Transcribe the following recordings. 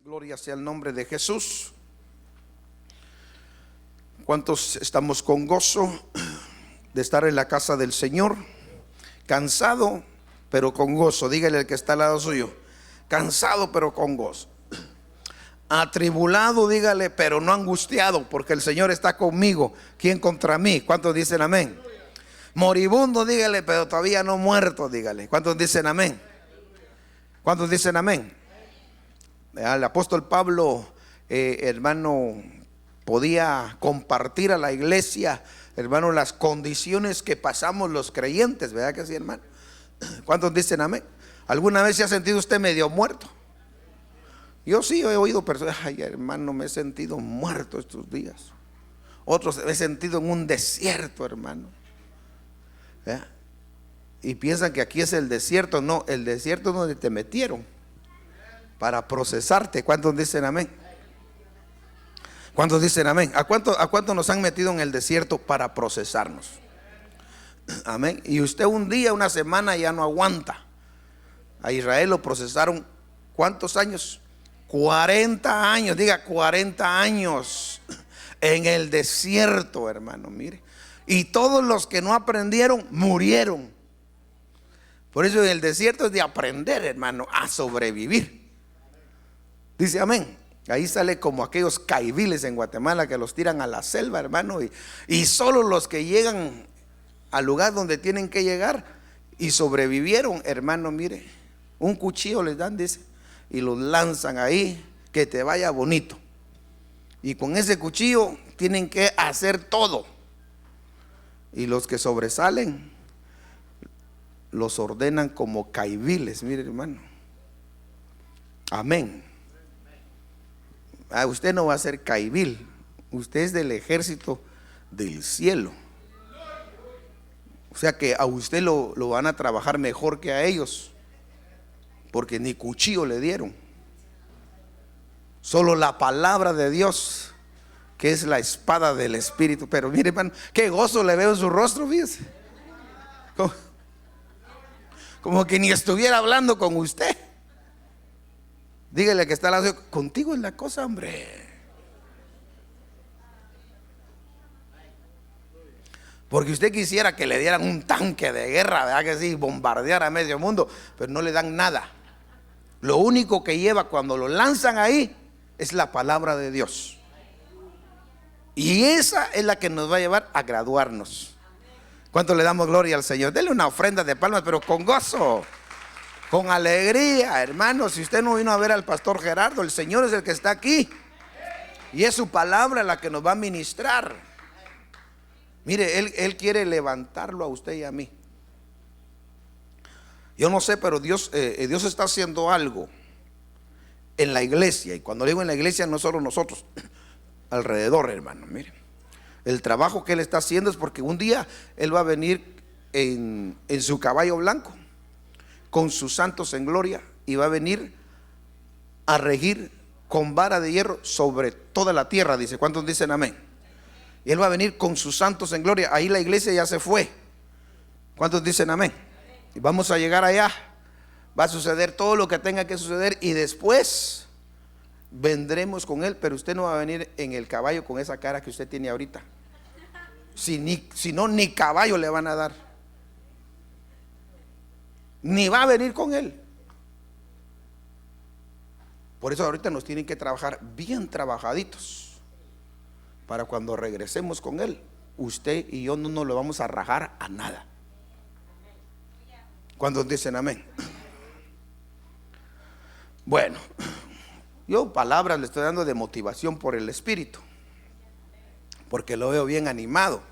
Gloria sea el nombre de Jesús. ¿Cuántos estamos con gozo de estar en la casa del Señor? Cansado, pero con gozo. Dígale al que está al lado suyo: cansado, pero con gozo. Atribulado, dígale, pero no angustiado, porque el Señor está conmigo. ¿Quién contra mí? ¿Cuántos dicen amén? Moribundo, dígale, pero todavía no muerto, dígale. ¿Cuántos dicen amén? ¿Cuántos dicen amén? El apóstol Pablo, hermano, podía compartir a la iglesia, hermano, las condiciones que pasamos los creyentes, ¿verdad que sí, hermano? ¿Cuántos dicen amén? ¿Alguna vez se ha sentido usted medio muerto? Yo sí he oído personas: ay, hermano, me he sentido muerto estos días. Otros: me he sentido en un desierto, hermano. ¿Verdad? Y piensan que aquí es el desierto. No, el desierto es donde te metieron para procesarte. ¿Cuántos dicen amén? ¿Cuántos dicen amén? ¿A cuánto nos han metido en el desierto para procesarnos? Amén. Y usted un día, una semana ya no aguanta. A Israel lo procesaron ¿cuántos años? 40 años, diga 40 años en el desierto, hermano, mire. Y todos los que no aprendieron murieron. Por eso en el desierto es de aprender, hermano, a sobrevivir. Dice amén. Ahí sale como aquellos caiviles en Guatemala que los tiran a la selva, hermano, y solo los que llegan al lugar donde tienen que llegar y sobrevivieron, hermano, mire, un cuchillo les dan, dice, y los lanzan ahí, que te vaya bonito. Y con ese cuchillo tienen que hacer todo. Y los que sobresalen los ordenan como caiviles, mire, hermano. Amén. Usted no va a ser caivil, usted es del ejército del cielo. O sea que a usted lo van a trabajar mejor que a ellos, porque ni cuchillo le dieron. Solo la palabra de Dios, que es la espada del Espíritu. Pero mire, hermano, qué gozo le veo en su rostro, fíjese. Como que ni estuviera hablando con usted. Dígale que está al lado: contigo es la cosa, hombre. Porque usted quisiera que le dieran un tanque de guerra, ¿verdad que sí? Bombardear a medio mundo, pero no le dan nada. Lo único que lleva cuando lo lanzan ahí es la palabra de Dios. Y esa es la que nos va a llevar a graduarnos. ¿Cuánto le damos gloria al Señor? Dele una ofrenda de palmas, pero con gozo, con alegría, hermano. Si usted no vino a ver al pastor Gerardo, el Señor es el que está aquí. Y es su palabra la que nos va a ministrar. Mire, Él quiere levantarlo a usted y a mí. Yo no sé, pero Dios está haciendo algo en la iglesia. Y cuando digo en la iglesia, no solo nosotros, alrededor, hermano. Mire, el trabajo que Él está haciendo es porque un día Él va a venir en su caballo blanco, con sus santos en gloria, y va a venir a regir con vara de hierro sobre toda la tierra, dice. ¿Cuántos dicen amén? Y Él va a venir con sus santos en gloria. Ahí la iglesia ya se fue. ¿Cuántos dicen amén? Y vamos a llegar allá. Va a suceder todo lo que tenga que suceder, y después vendremos con Él. Pero usted no va a venir en el caballo con esa cara que usted tiene ahorita. Si no, ni caballo le van a dar. Ni va a venir con Él. Por eso ahorita nos tienen que trabajar bien trabajaditos, para cuando regresemos con Él, usted y yo no nos lo vamos a rajar a nada. ¿Cuántos dicen amén? Bueno, yo palabras le estoy dando de motivación por el Espíritu, porque lo veo bien animado.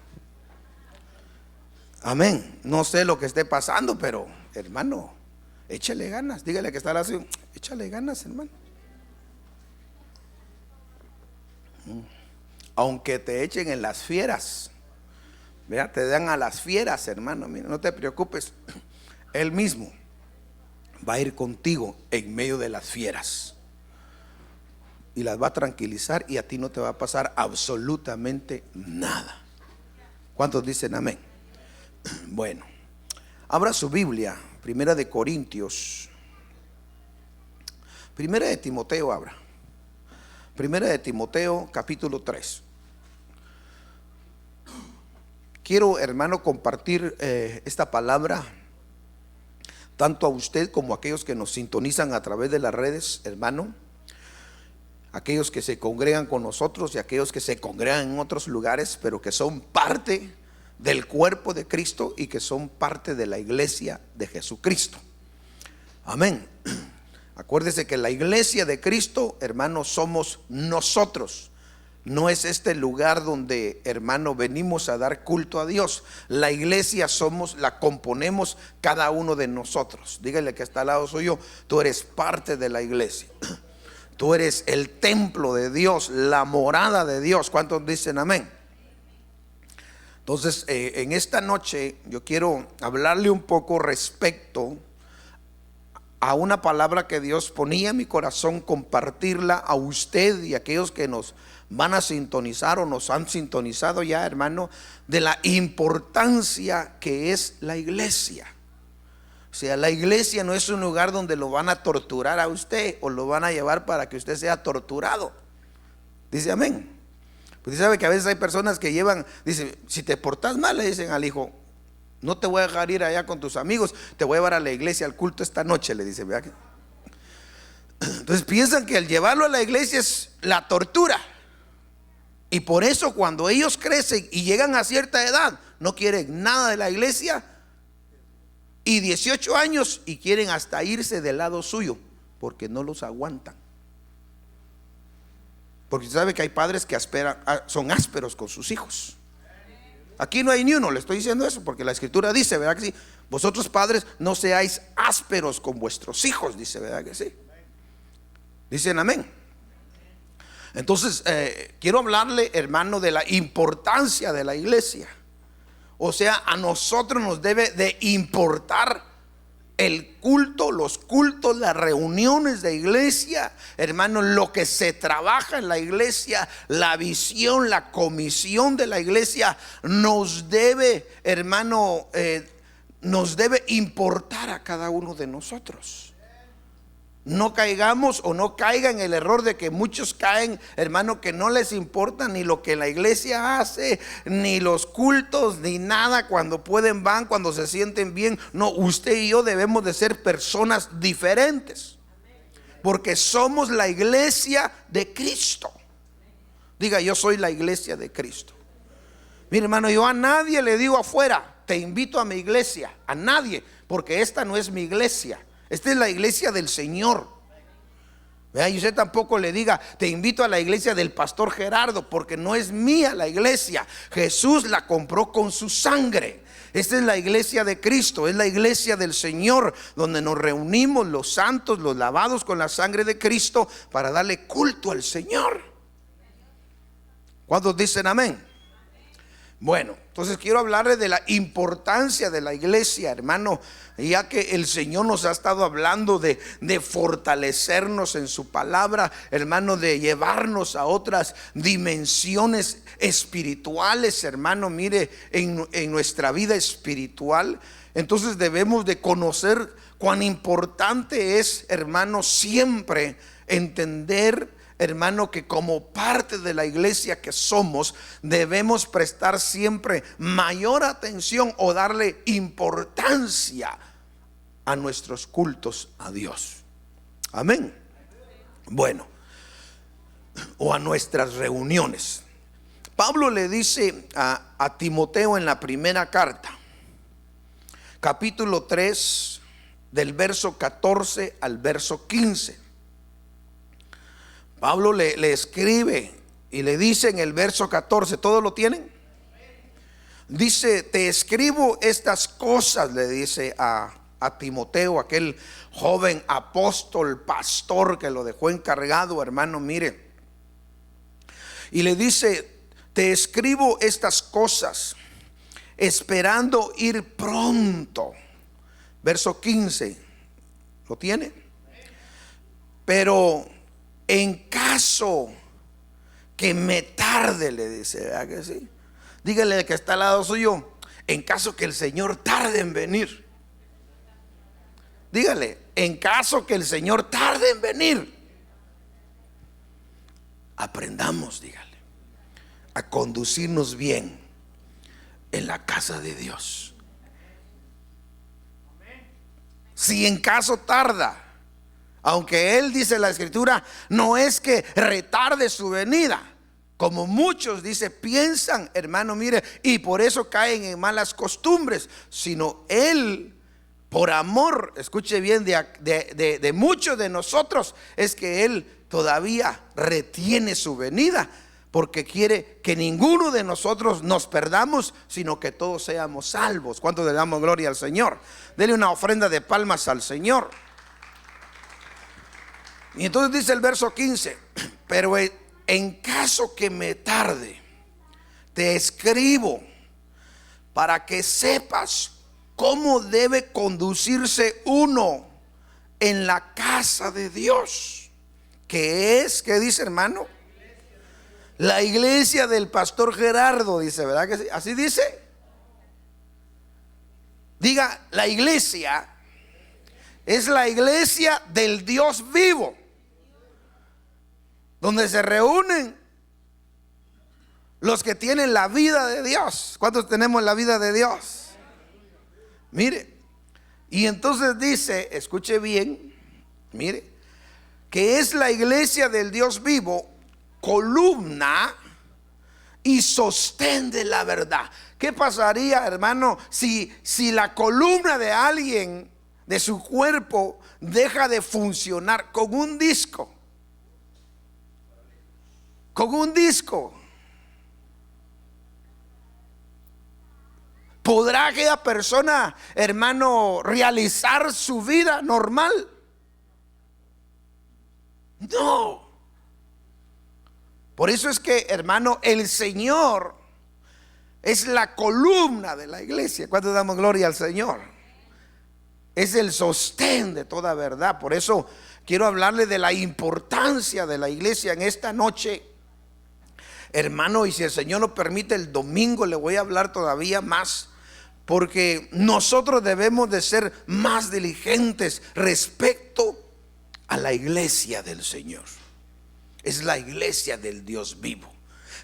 Amén. No sé lo que esté pasando, pero hermano, échale ganas. Dígale que está al lado: échale ganas, hermano. Aunque te echen en las fieras, ¿verdad? Te dan a las fieras, hermano. Mira, no te preocupes, Él mismo va a ir contigo en medio de las fieras y las va a tranquilizar, y a ti no te va a pasar absolutamente nada. ¿Cuántos dicen amén? Bueno, abra su Biblia, Primera de Corintios, Primera de Timoteo, abra. Primera de Timoteo, capítulo 3. Quiero, hermano, compartir esta palabra tanto a usted como a aquellos que nos sintonizan a través de las redes, hermano, aquellos que se congregan con nosotros y aquellos que se congregan en otros lugares, pero que son parte del cuerpo de Cristo y que son parte de la iglesia de Jesucristo. Amén. Acuérdese que la iglesia de Cristo, hermano, somos nosotros. No es este lugar donde, hermano, venimos a dar culto a Dios. La iglesia somos, la componemos cada uno de nosotros. Dígale que está al lado suyo: tú eres parte de la iglesia. Tú eres el templo de Dios, la morada de Dios. ¿Cuántos dicen amén? Entonces, en esta noche yo quiero hablarle un poco respecto a una palabra que Dios ponía en mi corazón, compartirla a usted y a aquellos que nos van a sintonizar o nos han sintonizado ya, hermano, de la importancia que es la iglesia. O sea, la iglesia no es un lugar donde lo van a torturar a usted o lo van a llevar para que usted sea torturado. Dice amén. Pues usted sabe que a veces hay personas que llevan, dice, si te portas mal, le dicen al hijo, no te voy a dejar ir allá con tus amigos, te voy a llevar a la iglesia al culto esta noche, le dice, ¿verdad? Entonces piensan que al llevarlo a la iglesia es la tortura. Y por eso cuando ellos crecen y llegan a cierta edad, no quieren nada de la iglesia. Y 18 años y quieren hasta irse del lado suyo, porque no los aguantan. Porque usted sabe que hay padres que son ásperos con sus hijos. Aquí no hay ni uno, le estoy diciendo eso porque la escritura dice, ¿verdad que sí? Vosotros padres no seáis ásperos con vuestros hijos, dice, ¿verdad que sí? Dicen amén. Entonces, quiero hablarle, hermano, de la importancia de la iglesia. O sea, a nosotros nos debe de importar el culto, los cultos, las reuniones de iglesia, hermano, lo que se trabaja en la iglesia, la visión, la comisión de la iglesia, nos debe, hermano, nos debe importar a cada uno de nosotros. No caigamos o no caigan en el error de que muchos caen, hermano, que no les importa ni lo que la iglesia hace, ni los cultos, ni nada. Cuando pueden van, cuando se sienten bien. No, usted y yo debemos de ser personas diferentes, porque somos la iglesia de Cristo. Diga, yo soy la iglesia de Cristo. Mire, hermano, yo a nadie le digo afuera, te invito a mi iglesia. A nadie, porque esta no es mi iglesia. Esta es la iglesia del Señor. ¿Vea? Y usted tampoco le diga, te invito a la iglesia del pastor Gerardo, porque no es mía la iglesia. Jesús la compró con su sangre. Esta es la iglesia de Cristo, es la iglesia del Señor, donde nos reunimos los santos, los lavados con la sangre de Cristo, para darle culto al Señor. ¿Cuántos dicen amén? Bueno, entonces quiero hablarle de la importancia de la iglesia, hermano, ya que el Señor nos ha estado hablando de fortalecernos en su palabra, hermano, de llevarnos a otras dimensiones espirituales, hermano. Mire, en nuestra vida espiritual, entonces debemos de conocer cuán importante es, hermano, siempre entender, hermano, que como parte de la iglesia que somos, debemos prestar siempre mayor atención o darle importancia a nuestros cultos a Dios. Amén. Bueno, o a nuestras reuniones. Pablo le dice a Timoteo en la primera carta, capítulo 3, del verso 14 al verso 15. Pablo le escribe y le dice en el verso 14, ¿todos lo tienen? Dice, te escribo estas cosas, le dice a Timoteo, aquel joven apóstol, pastor que lo dejó encargado, hermano, mire. Y le dice, te escribo estas cosas esperando ir pronto. Verso 15, ¿lo tiene? Pero en caso que me tarde, le dice, ¿verdad que sí? Dígale que está al lado suyo, en caso que el Señor tarde en venir. Dígale, en caso que el Señor tarde en venir. aprendamos, dígale, a conducirnos bien en la casa de Dios. Si en caso tarda, aunque Él, dice la Escritura, no es que retarde su venida, como muchos, dice, piensan, hermano, mire, y por eso caen en malas costumbres, sino Él, por amor, escuche bien, de muchos de nosotros, es que Él todavía retiene su venida, porque quiere que ninguno de nosotros nos perdamos, sino que todos seamos salvos. ¿Cuántos le damos gloria al Señor? Dele una ofrenda de palmas al Señor. Y entonces dice el verso 15, pero en caso que me tarde, te escribo para que sepas cómo debe conducirse uno en la casa de Dios, que es, ¿qué dice, hermano? La iglesia del pastor Gerardo, dice, ¿verdad que sí? Así dice. Diga, la iglesia es la iglesia del Dios vivo, donde se reúnen los que tienen la vida de Dios. ¿Cuántos tenemos la vida de Dios? Mire, y entonces dice, escuche bien, mire, que es la iglesia del Dios vivo, columna y sostén de la verdad. ¿Qué pasaría, hermano, si la columna de alguien, de su cuerpo, deja de funcionar con un disco? Con un disco, ¿podrá aquella persona, hermano, realizar su vida normal? No. Por eso es que, hermano, el Señor es la columna de la iglesia. ¿Cuánto damos gloria al Señor? Es el sostén de toda verdad. Por eso quiero hablarle de la importancia de la iglesia en esta noche, hermano. Y si el Señor lo permite, el domingo le voy a hablar todavía más, porque nosotros debemos de ser más diligentes respecto a la iglesia del Señor. Es la iglesia del Dios vivo.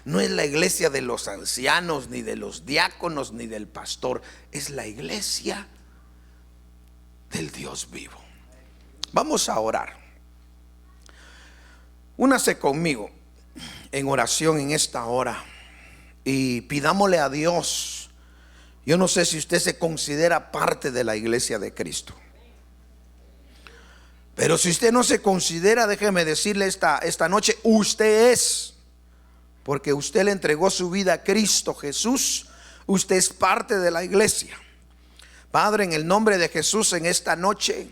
No es la iglesia de los ancianos, ni de los diáconos, ni del pastor. Es la iglesia del Dios vivo. Vamos a orar. Únase conmigo en oración en esta hora y pidámosle a Dios. Yo no sé si usted se considera parte de la iglesia de Cristo, pero si usted no se considera, déjeme decirle esta noche, usted es, porque usted le entregó su vida a Cristo Jesús. Usted es parte de la iglesia. Padre, en el nombre de Jesús, en esta noche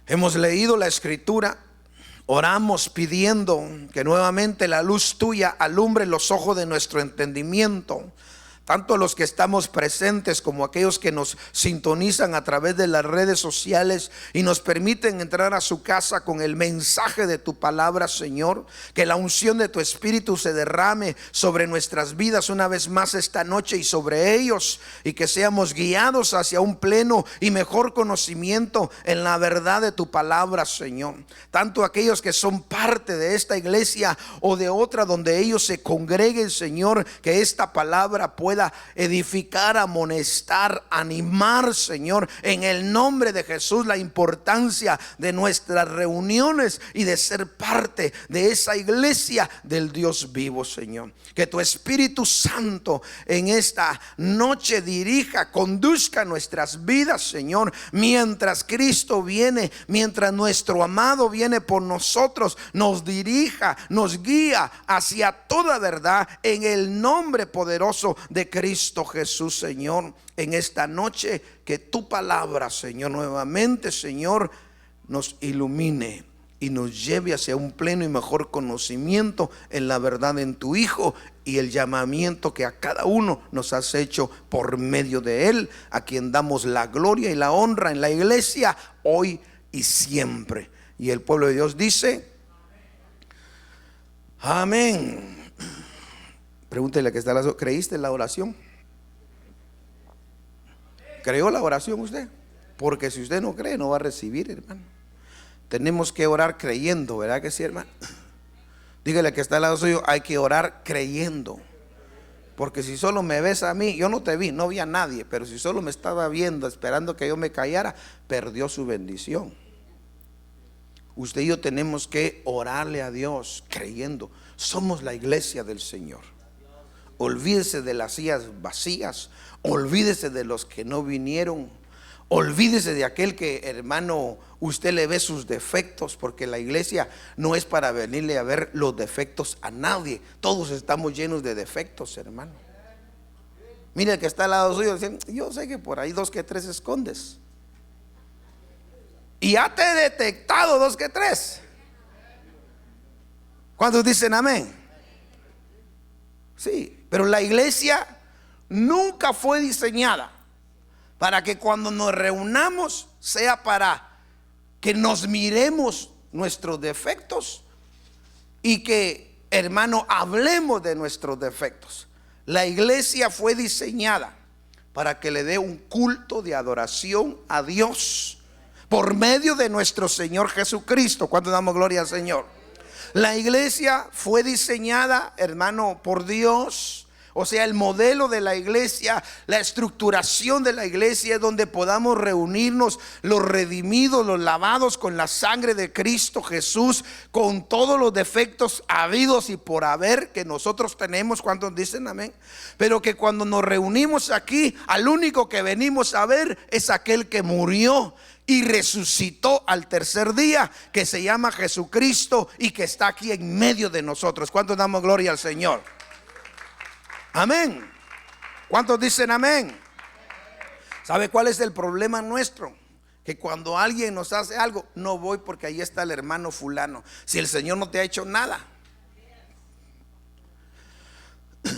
hemos leído la escritura. Oramos pidiendo que nuevamente la luz tuya alumbre los ojos de nuestro entendimiento, tanto los que estamos presentes como aquellos que nos sintonizan a través de las redes sociales y nos permiten entrar a su casa con el mensaje de tu palabra, Señor. Que la unción de tu Espíritu se derrame sobre nuestras vidas una vez más esta noche y sobre ellos, y que seamos guiados hacia un pleno y mejor conocimiento en la verdad de tu palabra, Señor. Tanto aquellos que son parte de esta iglesia o de otra donde ellos se congreguen, Señor, que esta palabra pueda edificar, amonestar, animar, Señor, en el nombre de Jesús. La importancia de nuestras reuniones y de ser parte de esa iglesia del Dios vivo, Señor. Que tu Espíritu Santo en esta noche dirija, conduzca nuestras vidas, Señor, mientras Cristo viene, mientras nuestro amado viene por nosotros, nos dirija, nos guía hacia toda verdad, en el nombre poderoso de Cristo Jesús, Señor. En esta noche que tu palabra, Señor, nuevamente, Señor, nos ilumine y nos lleve hacia un pleno y mejor conocimiento en la verdad en tu Hijo y el llamamiento que a cada uno nos has hecho por medio de Él, a quien damos la gloria y la honra en la iglesia hoy y siempre. Y el pueblo de Dios dice amén. Pregúntele que está la... ¿Creíste en la oración? ¿Creó la oración usted? Porque si usted no cree, no va a recibir, hermano. Tenemos que orar creyendo, ¿verdad que sí, hermano? Dígale que está al lado suyo, hay que orar creyendo. Porque si solo me ves a mí, yo no te vi, no vi a nadie, pero si solo me estaba viendo, esperando que yo me callara, perdió su bendición. Usted y yo tenemos que orarle a Dios creyendo. Somos la iglesia del Señor. Olvídese de las sillas vacías, olvídese de los que no vinieron, olvídese de aquel que, hermano, usted le ve sus defectos, porque la iglesia no es para venirle a ver los defectos a nadie. Todos estamos llenos de defectos, hermano. Mire el que está al lado suyo, dicen, yo sé que por ahí 2 que 3 escondes. Y ya te he detectado 2 que 3. ¿Cuántos dicen amén? Sí, pero la iglesia nunca fue diseñada para que cuando nos reunamos sea para que nos miremos nuestros defectos y que, hermano, hablemos de nuestros defectos. La iglesia fue diseñada para que le dé un culto de adoración a Dios por medio de nuestro Señor Jesucristo. ¿Cuánto damos gloria al Señor? La iglesia fue diseñada, hermano, por Dios. O sea, el modelo de la iglesia, la estructuración de la iglesia es donde podamos reunirnos los redimidos, los lavados con la sangre de Cristo Jesús, con todos los defectos habidos y por haber que nosotros tenemos. ¿Cuántos dicen amén? Pero que cuando nos reunimos aquí, al único que venimos a ver es aquel que murió y resucitó al tercer día, que se llama Jesucristo y que está aquí en medio de nosotros. ¿Cuántos damos gloria al Señor? Amén. ¿Cuántos dicen amén? ¿Sabe cuál es el problema nuestro? Que cuando alguien nos hace algo, no voy porque ahí está el hermano fulano. Si el Señor no te ha hecho nada,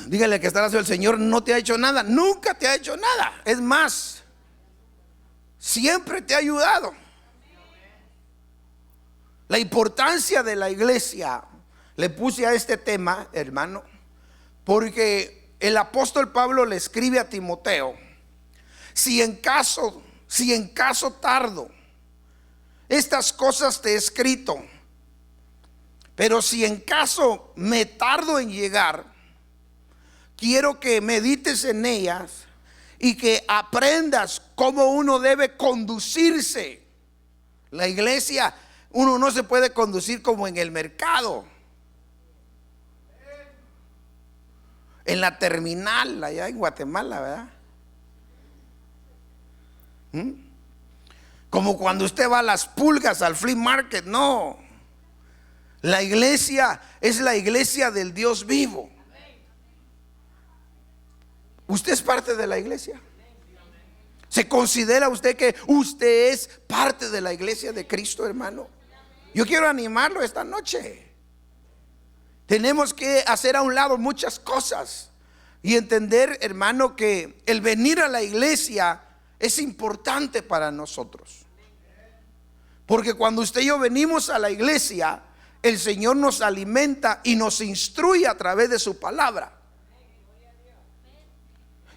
dígale que está al lado, el Señor no te ha hecho nada, nunca te ha hecho nada. Es más, siempre te ha ayudado. La importancia de la iglesia, le puse a este tema, hermano, porque el apóstol Pablo le escribe a Timoteo: si en caso tardo, estas cosas te he escrito, pero si en caso me tardo en llegar, quiero que medites en ellas y que aprendas cómo uno debe conducirse. La iglesia, uno no se puede conducir como en el mercado, en la terminal allá en Guatemala, ¿verdad? Como cuando usted va a las pulgas, al flea market. No, la iglesia es la iglesia del Dios vivo. Usted es parte de la iglesia. ¿Se considera usted que usted es parte de la iglesia de Cristo, hermano? Yo quiero animarlo esta noche. Tenemos que hacer a un lado muchas cosas y entender, hermano, que el venir a la iglesia es importante para nosotros. Porque cuando usted y yo venimos a la iglesia, el Señor nos alimenta y nos instruye a través de su palabra.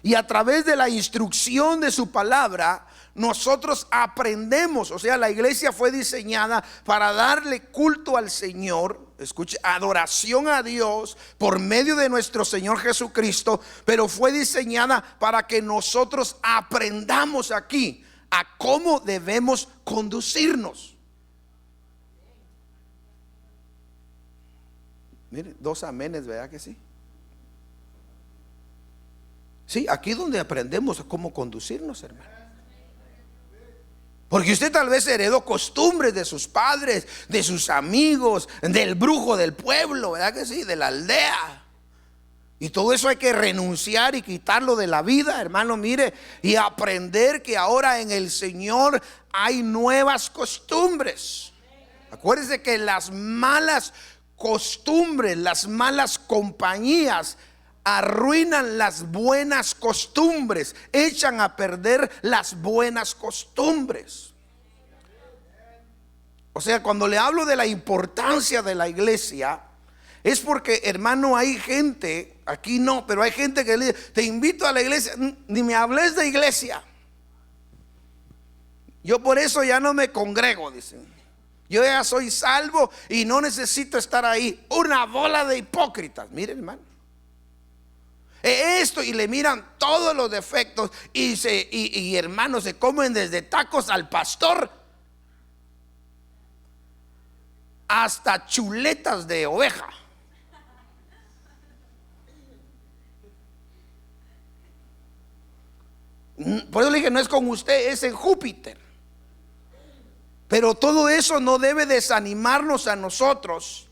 Y a través de la instrucción de su palabra, nosotros aprendemos. O sea, la iglesia fue diseñada para darle culto al Señor, escuche, adoración a Dios por medio de nuestro Señor Jesucristo, pero fue diseñada para que nosotros aprendamos aquí a cómo debemos conducirnos. Mire, 2 amenes, ¿verdad que sí? Sí, aquí es donde aprendemos a cómo conducirnos, hermano. Porque usted tal vez heredó costumbres de sus padres, de sus amigos, del brujo del pueblo, ¿verdad que sí? De la aldea. Y todo eso hay que renunciar y quitarlo de la vida, hermano, mire, y aprender que ahora en el Señor hay nuevas costumbres. Acuérdese que las malas costumbres, las malas compañías arruinan las buenas costumbres, echan a perder las buenas costumbres. O sea, cuando le hablo de la importancia de la iglesia, es porque, hermano, hay gente, aquí no, pero hay gente que le dice: te invito a la iglesia, ni me hables de iglesia. Yo por eso ya no me congrego, dicen. yo ya soy salvo y no necesito estar ahí. Una bola de hipócritas. Miren, hermano, esto, y le miran todos los defectos y hermanos, se comen desde tacos al pastor hasta chuletas de oveja. Por eso le dije, no es con usted, es en Júpiter. Pero todo eso no debe desanimarnos a nosotros,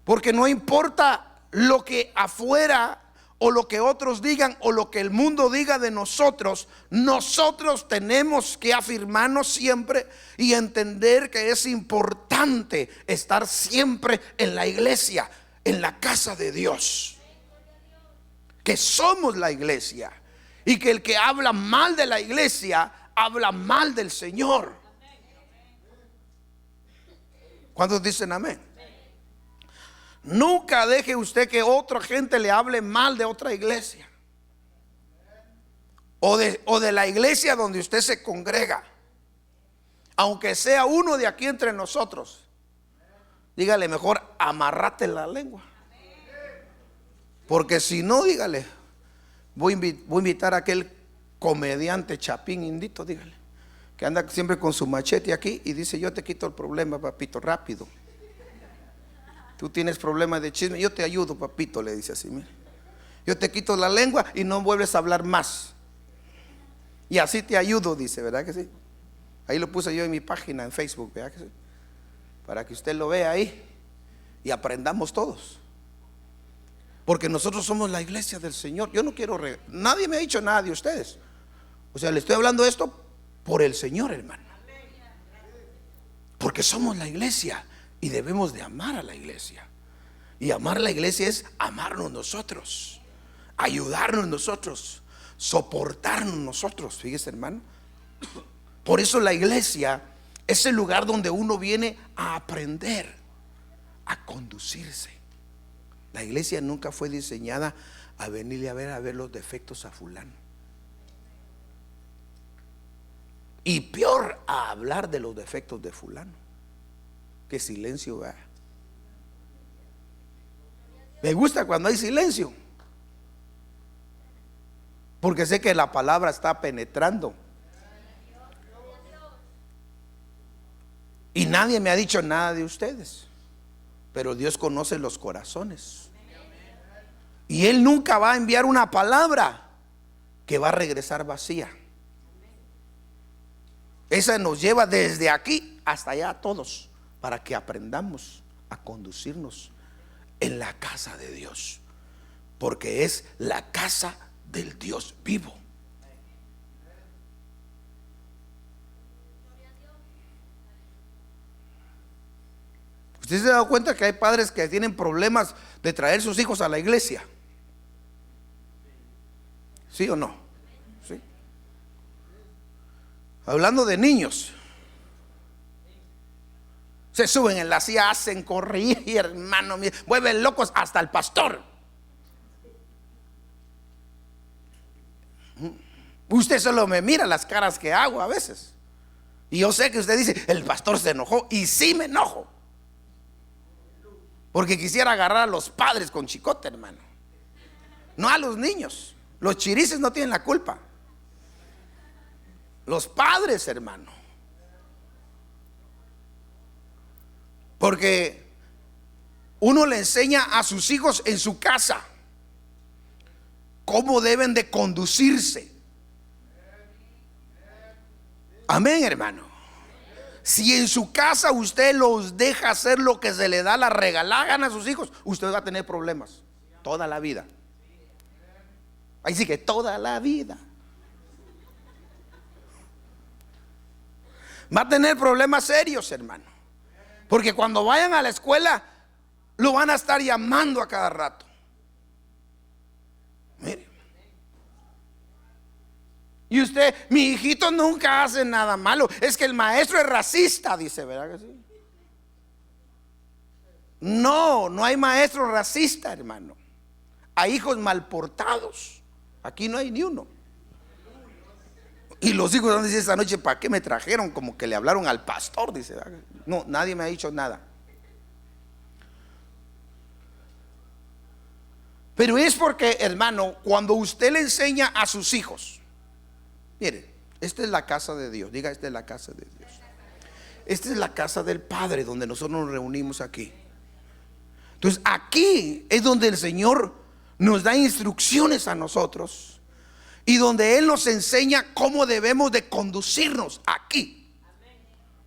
porque no importa lo que afuera o lo que otros digan o lo que el mundo diga de nosotros, nosotros tenemos que afirmarnos siempre y entender que es importante estar siempre en la iglesia, en la casa de Dios, que somos la iglesia, y que el que habla mal de la iglesia habla mal del Señor. ¿Cuántos dicen amén? Nunca deje usted que otra gente le hable mal de otra iglesia o de la iglesia donde usted se congrega, aunque sea uno de aquí entre nosotros. Dígale mejor, amarrate la lengua, porque si no, dígale, voy a invitar a aquel comediante Chapín Indito, dígale, que anda siempre con su machete aquí y dice: yo te quito el problema, papito, rápido. Tú tienes problemas de chisme, yo te ayudo, papito, le dice así, mire. Yo te quito la lengua y no vuelves a hablar más. Y así te ayudo, dice, ¿verdad que sí? Ahí lo puse yo en mi página en Facebook, ¿verdad que sí? Para que usted lo vea ahí y aprendamos todos. Porque nosotros somos la iglesia del Señor. Yo no quiero, nadie me ha dicho nada de ustedes. O sea, le estoy hablando esto por el Señor, hermano. Porque somos la iglesia y debemos de amar a la iglesia. Y amar a la iglesia es amarnos nosotros, ayudarnos nosotros, soportarnos nosotros. Fíjese, hermano. Por eso la iglesia es el lugar donde uno viene a aprender a conducirse. La iglesia nunca fue diseñada a venirle a ver los defectos a fulano. Y peor, a hablar de los defectos de fulano. Que silencio va. Me gusta cuando hay silencio, porque sé que la palabra está penetrando. Y nadie me ha dicho nada de ustedes, pero Dios conoce los corazones. Y Él nunca va a enviar una palabra que va a regresar vacía. Esa nos lleva desde aquí hasta allá a todos, para que aprendamos a conducirnos en la casa de Dios, porque es la casa del Dios vivo. ¿Usted se ha dado cuenta que hay padres que tienen problemas de traer sus hijos a la iglesia? ¿Sí o no? ¿Sí? Hablando de niños, se suben en la silla, hacen correr, hermano, vuelven locos hasta el pastor. Usted solo me mira las caras que hago a veces, y yo sé que usted dice: el pastor se enojó. Y sí me enojo, porque quisiera agarrar a los padres con chicote, hermano, no a los niños. Los chirices no tienen la culpa, los padres, hermano. Porque uno le enseña a sus hijos en su casa cómo deben de conducirse. Amén, hermano. Si en su casa usted los deja hacer lo que se le da la regalada gana a sus hijos, usted va a tener problemas toda la vida. Ahí sí que toda la vida va a tener problemas serios, hermano. Porque cuando vayan a la escuela lo van a estar llamando a cada rato. Mire. Y usted: mi hijito nunca hace nada malo, es que el maestro es racista, dice, ¿verdad que sí? No, no hay maestro racista, hermano. Hay hijos mal portados. Aquí no hay ni uno. Y los hijos van a decir esta noche: ¿para qué me trajeron? Como que le hablaron al pastor. Dice: no, nadie me ha dicho nada. Pero es porque, hermano, cuando usted le enseña a sus hijos, mire, esta es la casa de Dios. Diga: esta es la casa de Dios. Esta es la casa del Padre, donde nosotros nos reunimos aquí. Entonces aquí es donde el Señor nos da instrucciones a nosotros, y donde Él nos enseña cómo debemos de conducirnos aquí.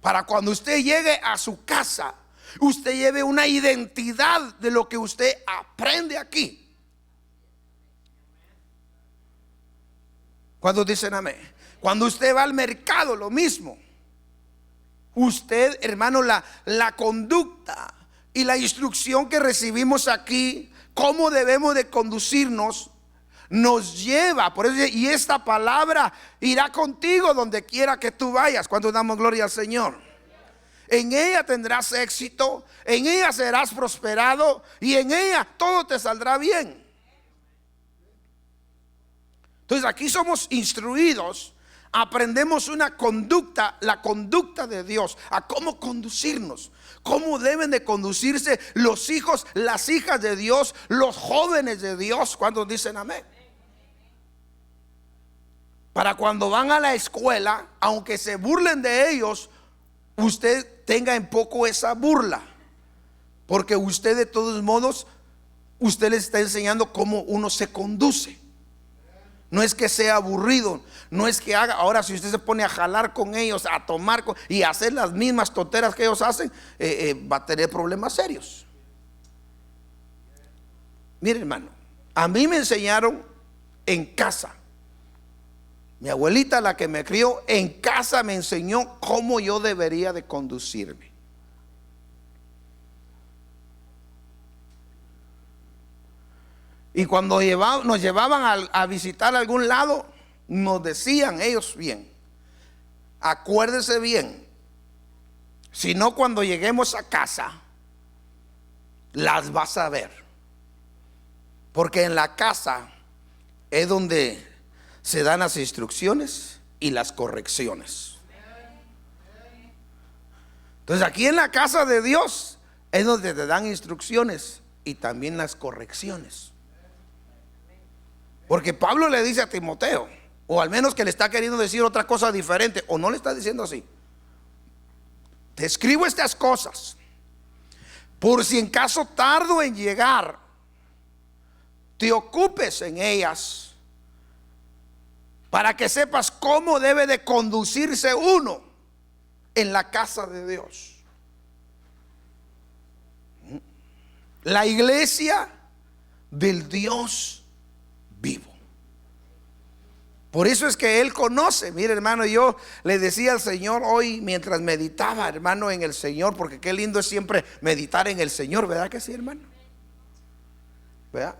Para cuando usted llegue a su casa, usted lleve una identidad de lo que usted aprende aquí. Cuando dicen amén. Cuando usted va al mercado, lo mismo. Usted, hermano, la conducta y la instrucción que recibimos aquí, cómo debemos de conducirnos, nos lleva. Por eso, y esta palabra irá contigo donde quiera que tú vayas. Cuando damos gloria al Señor, en ella tendrás éxito, en ella serás prosperado, y en ella todo te saldrá bien. Entonces aquí somos instruidos, aprendemos una conducta, la conducta de Dios, a cómo conducirnos, cómo deben de conducirse los hijos, las hijas de Dios, los jóvenes de Dios. Cuando dicen amén. Para cuando van a la escuela, aunque se burlen de ellos, usted tenga en poco esa burla, porque usted de todos modos, usted les está enseñando cómo uno se conduce. No es que sea aburrido, no es que haga. Ahora, si usted se pone a jalar con ellos, a tomar y a hacer las mismas tonteras que ellos hacen, va a tener problemas serios. Mire, hermano, a mí me enseñaron en casa. Mi abuelita, la que me crió, en casa me enseñó cómo yo debería de conducirme. Y cuando nos llevaban a visitar algún lado, nos decían ellos: bien, acuérdese bien, si no, cuando lleguemos a casa las vas a ver, porque en la casa es donde se dan las instrucciones y las correcciones. Entonces aquí en la casa de Dios es donde te dan instrucciones y también las correcciones. Porque Pablo le dice a Timoteo, o al menos que le está queriendo decir otra cosa diferente, o no le está diciendo así: te escribo estas cosas por si en caso tardo en llegar, te ocupes en ellas, para que sepas cómo debe de conducirse uno en la casa de Dios. La iglesia del Dios vivo. Por eso es que Él conoce. Mire, hermano, yo le decía al Señor hoy mientras meditaba, hermano, en el Señor, porque qué lindo es siempre meditar en el Señor, ¿verdad que sí, hermano? ¿Verdad?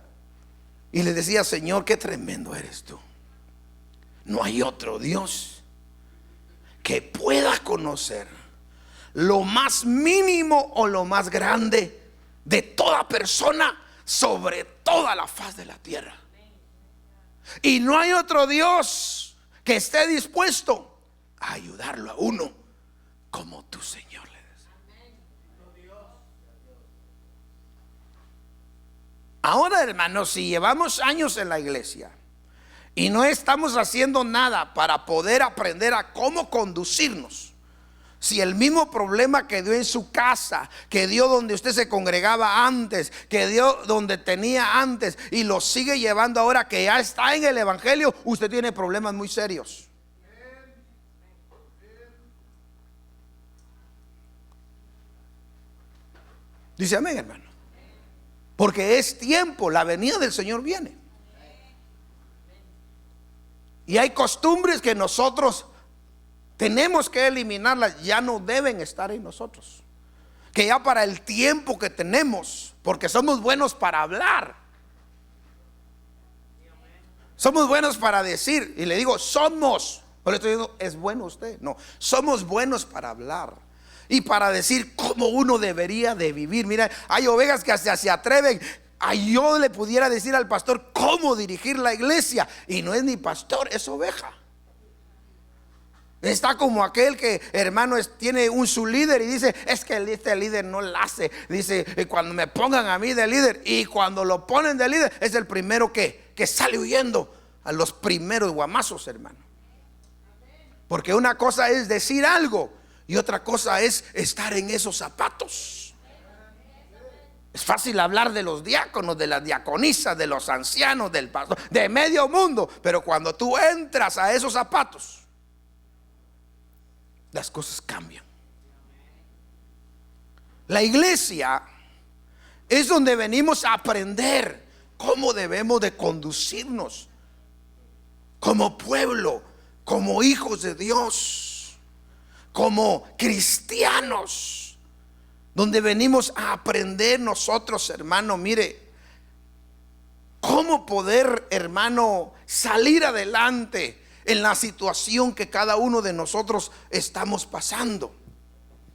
Y le decía: Señor, qué tremendo eres tú. No hay otro Dios que pueda conocer lo más mínimo o lo más grande de toda persona sobre toda la faz de la tierra. Y no hay otro Dios que esté dispuesto a ayudarlo a uno como tu Señor. Ahora, hermanos, si llevamos años en la iglesia y no estamos haciendo nada para poder aprender a cómo conducirnos, si el mismo problema que dio en su casa, que dio donde usted se congregaba antes, que dio donde tenía antes, y lo sigue llevando ahora que ya está en el evangelio, usted tiene problemas muy serios. Dice amén, hermano. Porque es tiempo, la venida del Señor viene. Y hay costumbres que nosotros tenemos que eliminarlas, ya no deben estar en nosotros. Que ya para el tiempo que tenemos, porque somos buenos para hablar, somos buenos para decir, y le digo somos, no le estoy diciendo es bueno usted, no, somos buenos para hablar y para decir cómo uno debería de vivir. Mira, hay ovejas que hasta se atreven. Yo le pudiera decir al pastor cómo dirigir la iglesia, y no es ni pastor, es oveja. Está como aquel que, hermano, tiene su líder y dice: es que este líder no la hace. Dice: cuando me pongan a mí de líder. Y cuando lo ponen de líder, es el primero que sale huyendo a los primeros guamazos, hermano. Porque una cosa es decir algo y otra cosa es estar en esos zapatos. Es fácil hablar de los diáconos, de las diaconisas, de los ancianos, del pastor, de medio mundo. Pero cuando tú entras a esos zapatos, las cosas cambian. La iglesia es donde venimos a aprender cómo debemos de conducirnos como pueblo, como hijos de Dios, como cristianos. Donde venimos a aprender nosotros, hermano, mire, cómo poder, hermano, salir adelante en la situación que cada uno de nosotros estamos pasando.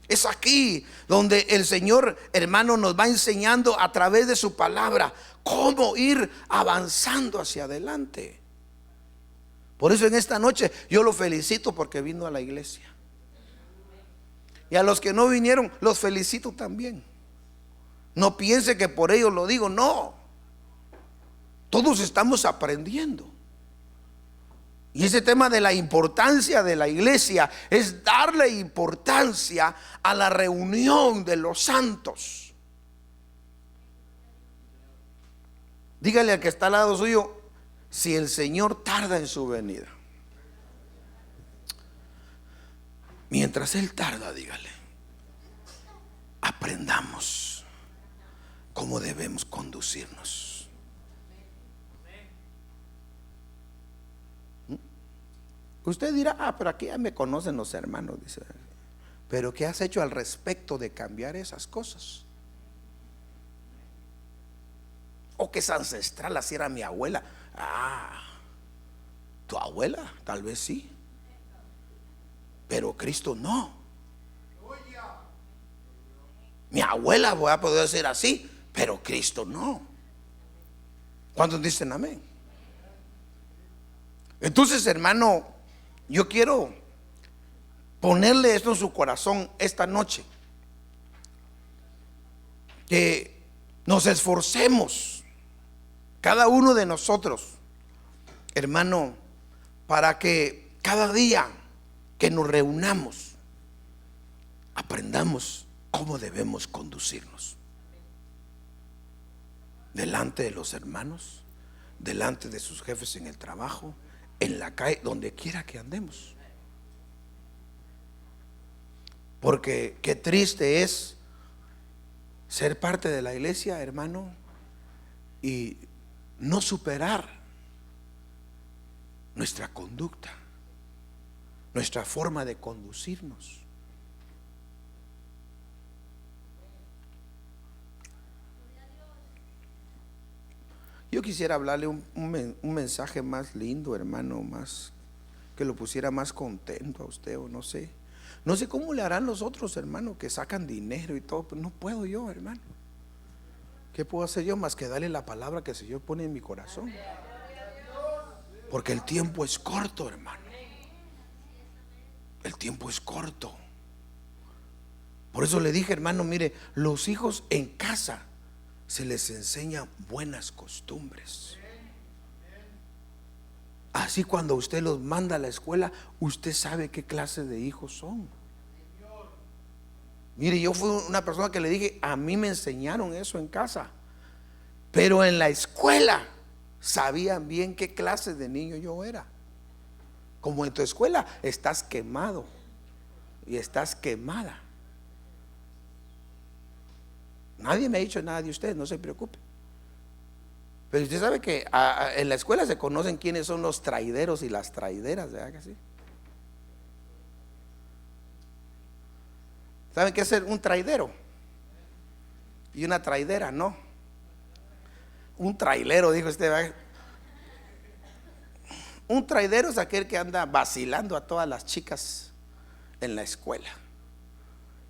Es aquí donde el Señor, hermano, nos va enseñando a través de su palabra cómo ir avanzando hacia adelante. Por eso en esta noche yo lo felicito porque vino a la iglesia. Y a los que no vinieron, los felicito también. No piense que por ellos lo digo, no. Todos estamos aprendiendo. Y ese tema de la importancia de la iglesia es darle importancia a la reunión de los santos. Dígale al que está al lado suyo: si el Señor tarda en su venida. Mientras Él tarda, dígale, aprendamos cómo debemos conducirnos. Usted dirá: pero aquí ya me conocen los hermanos, dice. Pero ¿qué has hecho al respecto de cambiar esas cosas? O que es ancestral, así era mi abuela. Tu abuela, tal vez sí, pero Cristo no. Mi abuela voy a poder decir así, pero Cristo no. ¿Cuántos dicen amén? Entonces, hermano, yo quiero ponerle esto en su corazón esta noche: que nos esforcemos, cada uno de nosotros, hermano, para que cada día que nos reunamos aprendamos cómo debemos conducirnos delante de los hermanos, delante de sus jefes en el trabajo, en la calle, donde quiera que andemos. Porque qué triste es ser parte de la iglesia, hermano, y no superar nuestra conducta, nuestra forma de conducirnos. Yo quisiera hablarle un mensaje más lindo, hermano, más que lo pusiera más contento a usted, o no sé. No sé cómo le harán los otros, hermano, que sacan dinero y todo, pero no puedo yo, hermano. ¿Qué puedo hacer yo más que darle la palabra que el Señor pone en mi corazón? Porque el tiempo es corto, hermano. El tiempo es corto. Por eso le dije, hermano, mire, los hijos en casa se les enseña buenas costumbres. Así cuando usted los manda a la escuela, usted sabe qué clase de hijos son. Mire, yo fui una persona que le dije: a mí me enseñaron eso en casa, pero en la escuela sabían bien qué clase de niño yo era. Como en tu escuela estás quemado y estás quemada. Nadie me ha dicho nada de usted, no se preocupe. Pero usted sabe que en la escuela se conocen quiénes son los traideros y las traideras, ¿verdad que sí? ¿Saben qué es ser un traidero? Y una traidera, no. Un trailero, dijo usted, ¿verdad? Un traidero es aquel que anda vacilando a todas las chicas en la escuela.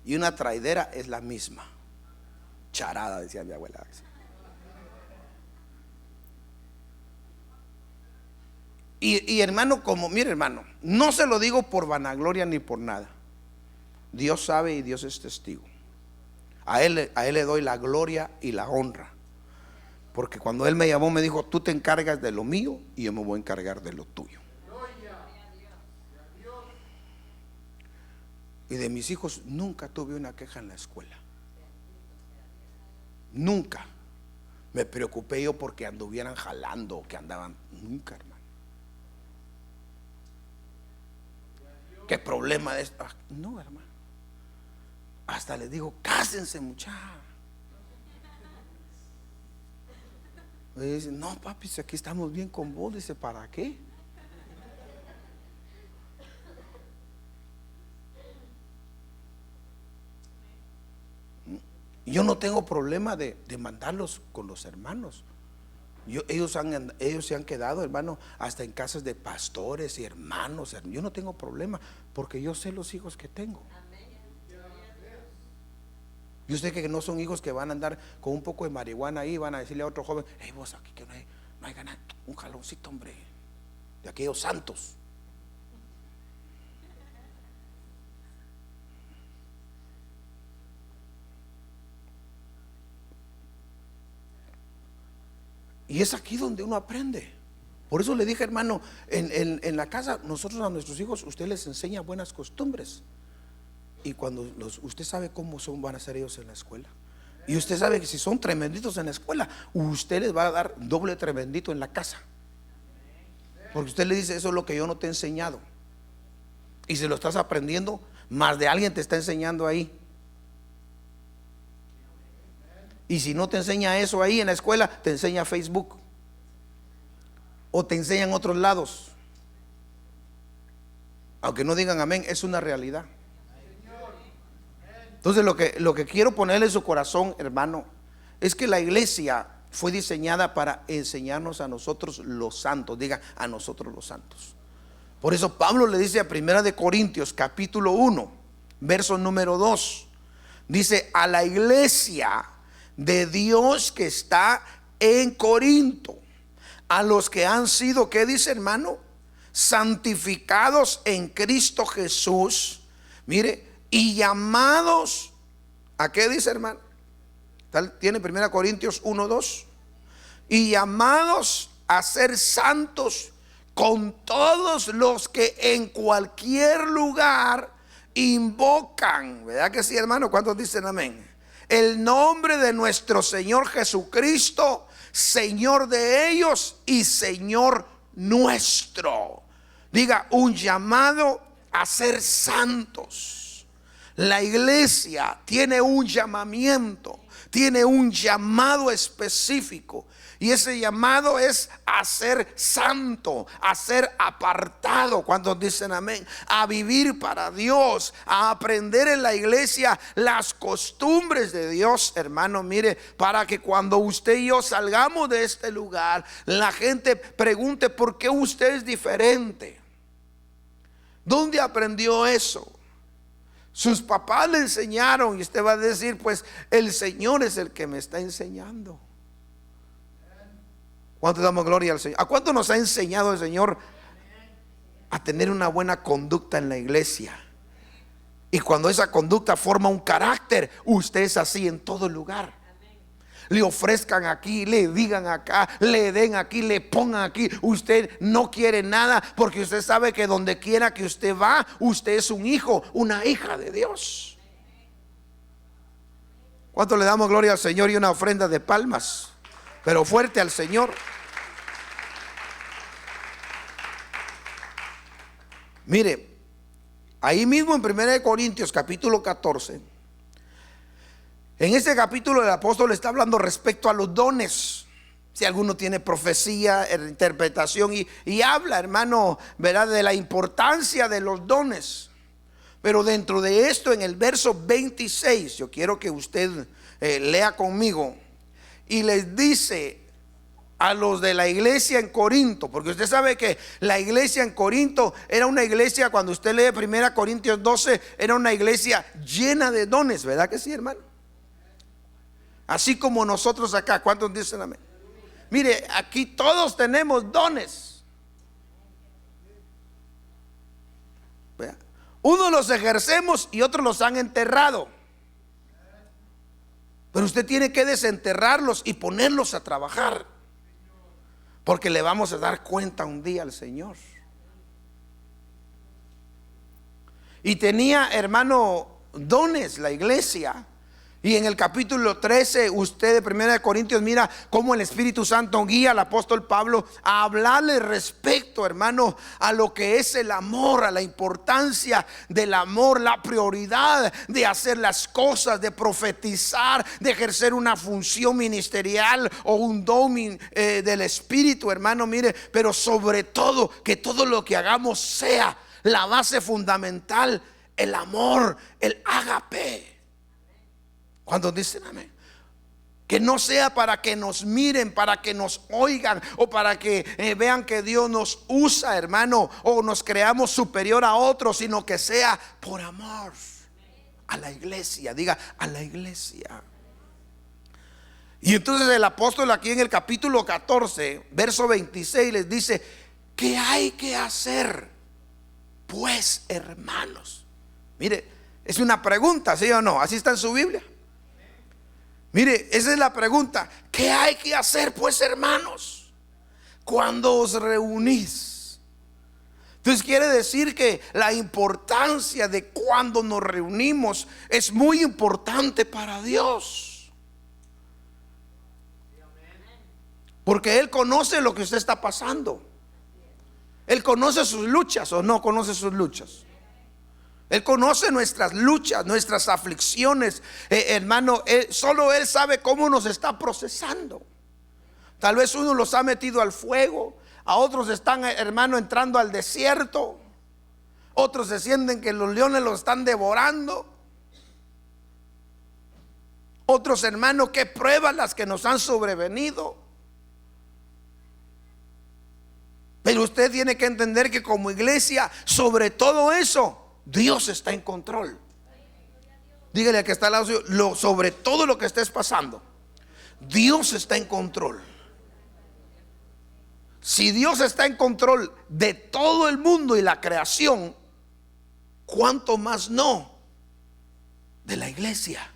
Y una traidera es la misma. Charada, decía mi abuela. Y hermano, como, mire hermano, no se lo digo por vanagloria ni por nada. Dios sabe y Dios es testigo. A él le doy la gloria y la honra. Porque cuando Él me llamó me dijo: tú te encargas de lo mío y yo me voy a encargar de lo tuyo. Y de mis hijos nunca tuve una queja en la escuela. Nunca me preocupé yo porque anduvieran jalando o que andaban. Nunca, hermano. ¿Qué problema es? No, hermano. Hasta les digo: cásense, muchachos. Y dicen: no, papi, si aquí estamos bien con vos. Dice: ¿para qué? Yo no tengo problema de mandarlos con los hermanos. Ellos se han quedado, hermano, hasta en casas de pastores y hermanos. Yo no tengo problema porque yo sé los hijos que tengo. Yo sé que no son hijos que van a andar con un poco de marihuana ahí, van a decirle a otro joven: hey, vos aquí que no hay ganas, un jaloncito, hombre, de aquellos santos. Y es aquí donde uno aprende. Por eso le dije, hermano, en la casa, nosotros a nuestros hijos, usted les enseña buenas costumbres. Y cuando usted sabe cómo van a ser ellos en la escuela. Y usted sabe que si son tremenditos en la escuela, usted les va a dar doble tremendito en la casa. Porque usted le dice: eso es lo que yo no te he enseñado. Y si lo estás aprendiendo, más de alguien te está enseñando ahí. Y si no te enseña eso ahí en la escuela, te enseña Facebook. O te enseñan otros lados. Aunque no digan amén, es una realidad. Entonces lo que quiero ponerle en su corazón, hermano, es que la iglesia fue diseñada para enseñarnos a nosotros los santos. Diga: a nosotros los santos. Por eso Pablo le dice a 1 Corintios capítulo 1 verso número 2, dice: a la iglesia de Dios que está en Corinto, a los que han sido, ¿qué dice, hermano? Santificados en Cristo Jesús. Mire, y llamados, ¿a qué dice, hermano? Tiene 1 Corintios 1:2. Y llamados a ser santos con todos los que en cualquier lugar invocan, ¿verdad que sí, hermano? ¿Cuántos dicen amén? El nombre de nuestro Señor Jesucristo, Señor de ellos y Señor nuestro. Diga: un llamado a ser santos. La iglesia tiene un llamamiento, tiene un llamado específico. Y ese llamado es a ser santo, a ser apartado. Cuando dicen amén, a vivir para Dios, a aprender en la iglesia las costumbres de Dios, hermano. Mire, para que cuando usted y yo salgamos de este lugar, la gente pregunte: ¿por qué usted es diferente? ¿Dónde aprendió eso? Sus papás le enseñaron, y usted va a decir: pues el Señor es el que me está enseñando. ¿Cuánto damos gloria al Señor? ¿A cuánto nos ha enseñado el Señor a tener una buena conducta en la iglesia? Y cuando esa conducta forma un carácter, usted es así en todo lugar. Le ofrezcan aquí, le digan acá, le den aquí, le pongan aquí. Usted no quiere nada porque usted sabe que donde quiera que usted va, usted es un hijo, una hija de Dios. ¿Cuánto le damos gloria al Señor y una ofrenda de palmas? Pero fuerte al Señor. Mire, ahí mismo en 1 Corintios capítulo 14, en este capítulo el apóstol está hablando respecto a los dones. Si alguno tiene profecía, interpretación, y habla, hermano, ¿verdad?, de la importancia de los dones. Pero dentro de esto, en el verso 26, yo quiero que usted lea conmigo. Y les dice a los de la iglesia en Corinto, porque usted sabe que la iglesia en Corinto era una iglesia, cuando usted lee 1 Corintios 12, era una iglesia llena de dones, ¿verdad que sí, hermano? Así como nosotros acá. ¿Cuántos dicen amén? Mire, aquí todos tenemos dones. ¿Vea? Unos los ejercemos y otros los han enterrado. Pero usted tiene que desenterrarlos y ponerlos a trabajar, porque le vamos a dar cuenta un día al Señor. Y tenía, hermano, dones la iglesia. Y en el capítulo 13, usted de 1 Corintios mira cómo el Espíritu Santo guía al apóstol Pablo a hablarle respecto, hermano, a lo que es el amor, a la importancia del amor, la prioridad de hacer las cosas, de profetizar, de ejercer una función ministerial o un don del Espíritu, hermano, mire, pero sobre todo que todo lo que hagamos sea la base fundamental, el amor, el ágape. Cuando dicen amén, que no sea para que nos miren, para que nos oigan o para que vean que Dios nos usa, hermano, o nos creamos superior a otros, sino que sea por amor a la iglesia. Diga, a la iglesia. Y entonces el apóstol aquí en el capítulo 14, verso 26 les dice: ¿qué hay que hacer, pues, hermanos? Mire, es una pregunta, ¿sí o no? Así está en su Biblia. Mire, esa es la pregunta. ¿Qué hay que hacer, pues, hermanos, cuando os reunís? Entonces quiere decir que la importancia de cuando nos reunimos es muy importante para Dios, porque Él conoce lo que usted está pasando. Él conoce sus luchas o no conoce sus luchas. Él conoce nuestras luchas, nuestras aflicciones, hermano. Solo Él sabe cómo nos está procesando. Tal vez uno los ha metido al fuego, a otros están, hermano, entrando al desierto, otros se sienten que los leones los están devorando, otros, hermano, qué pruebas las que nos han sobrevenido. Pero usted tiene que entender que como iglesia, sobre todo eso, Dios está en control. Dígale al que está al lado suyo, sobre todo lo que estés pasando, Dios está en control. Si Dios está en control de todo el mundo y la creación, ¿cuánto más no de la iglesia,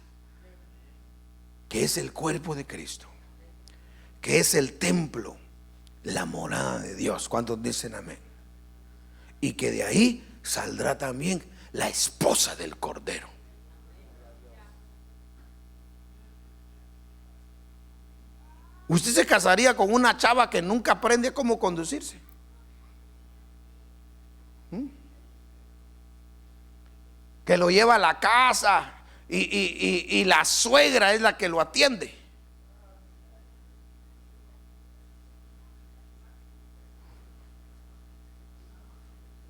que es el cuerpo de Cristo, que es el templo, la morada de Dios? ¿Cuántos dicen amén? Y que de ahí saldrá también la esposa del Cordero. Usted se casaría con una chava que nunca aprende cómo conducirse. Que lo lleva a la casa y la suegra es la que lo atiende.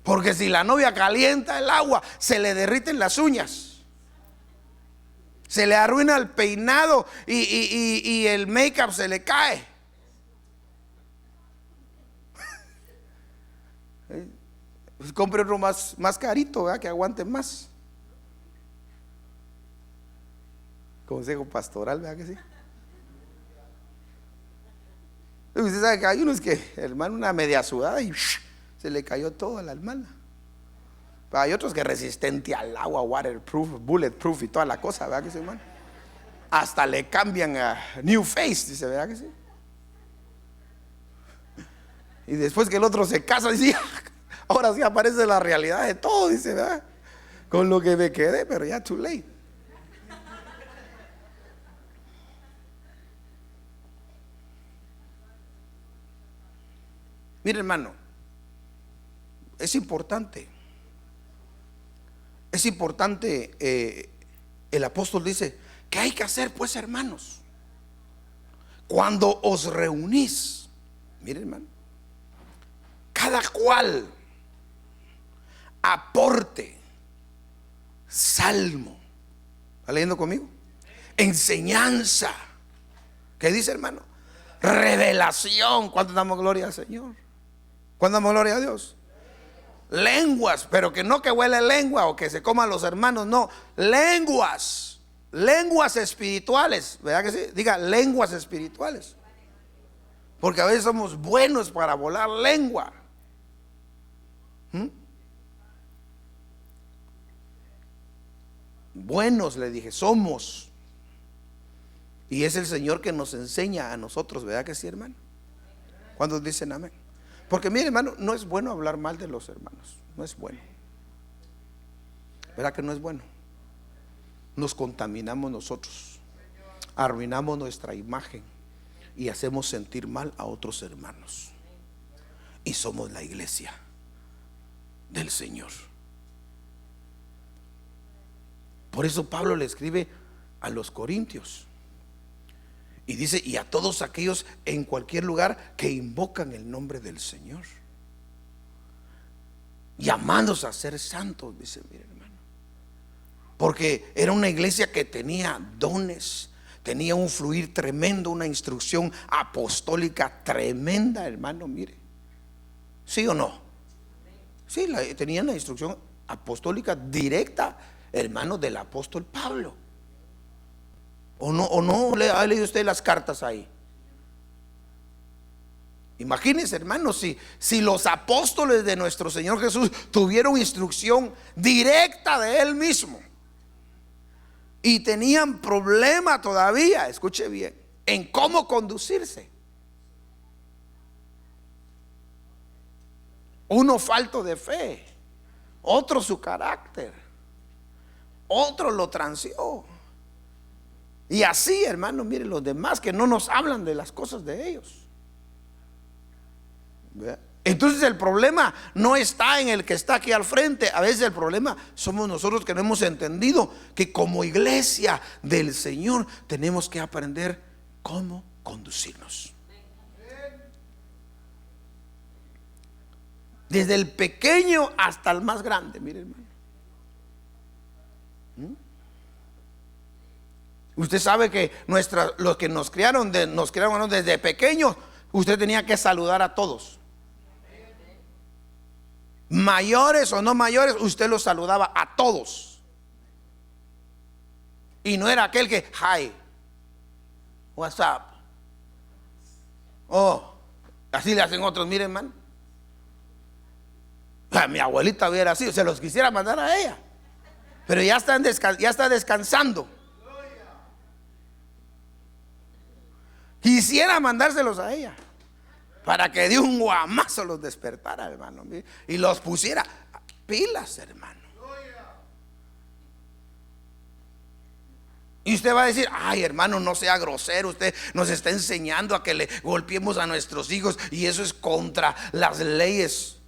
Porque si la novia calienta el agua, se le derriten las uñas, se le arruina el peinado y el make-up se le cae. Pues compre uno más carito, ¿verdad? Que aguante más. Consejo pastoral, ¿verdad que sí? Usted sabe que hay unos que, hermano, una media sudada y se le cayó todo a la hermana. Pero hay otros que resistente al agua, waterproof, bulletproof y toda la cosa, ¿verdad que sí, hermano? Hasta le cambian a new face, dice, ¿verdad que sí? Y después que el otro se casa, dice, ahora sí aparece la realidad de todo, dice, ¿verdad? Con lo que me quedé, pero ya too late. Mire, hermano, es importante. Es importante, el apóstol dice, ¿qué hay que hacer, pues, hermanos, cuando os reunís? Mire, hermano, cada cual aporte salmo. ¿Está leyendo conmigo? Enseñanza. ¿Qué dice, hermano? Revelación. ¿Cuánto damos gloria al Señor? ¿Cuánto damos gloria a Dios? Lenguas, pero que no que huele lengua o que se coman los hermanos, no, lenguas espirituales, ¿verdad que sí? Diga, lenguas espirituales, porque a veces somos buenos para volar lengua. Buenos, le dije, somos. Y es el Señor que nos enseña a nosotros, ¿verdad que sí, hermano? ¿Cuántos dicen amén? Porque mire, hermano, no es bueno hablar mal de los hermanos. No es bueno. ¿Verdad que no es bueno? Nos contaminamos nosotros, arruinamos nuestra imagen y hacemos sentir mal a otros hermanos. Y somos la iglesia del Señor. Por eso Pablo le escribe a los corintios y dice: y a todos aquellos en cualquier lugar que invocan el nombre del Señor, llamados a ser santos, dice, mire, hermano. Porque era una iglesia que tenía dones, tenía un fluir tremendo, una instrucción apostólica tremenda, hermano, mire. ¿Sí o no? Sí, tenían la instrucción apostólica directa, hermano, del apóstol Pablo. ¿O no le ha leído usted las cartas ahí? Imagínense, hermanos, si los apóstoles de nuestro Señor Jesús tuvieron instrucción directa de Él mismo y tenían problema todavía, escuche bien, en cómo conducirse. Uno falto de fe, otro su carácter, otro lo transió. Y así, hermano, miren los demás que no nos hablan de las cosas de ellos. ¿Ve? Entonces el problema no está en el que está aquí al frente. A veces el problema somos nosotros, que no hemos entendido que como iglesia del Señor tenemos que aprender cómo conducirnos. Desde el pequeño hasta el más grande, mire, hermano. Usted sabe que los que nos criaron desde pequeños, usted tenía que saludar a todos. Mayores o no mayores, usted los saludaba a todos. Y no era aquel que, hi, what's up. Oh, así le hacen otros, miren, hermano. Mi abuelita hubiera sido, se los quisiera mandar a ella, pero ya está descansando. Quisiera mandárselos a ella para que de un guamazo los despertara, hermano, y los pusiera pilas, hermano. Y usted va a decir: ay, hermano, no sea grosero, usted nos está enseñando a que le golpeemos a nuestros hijos, y eso es contra las leyes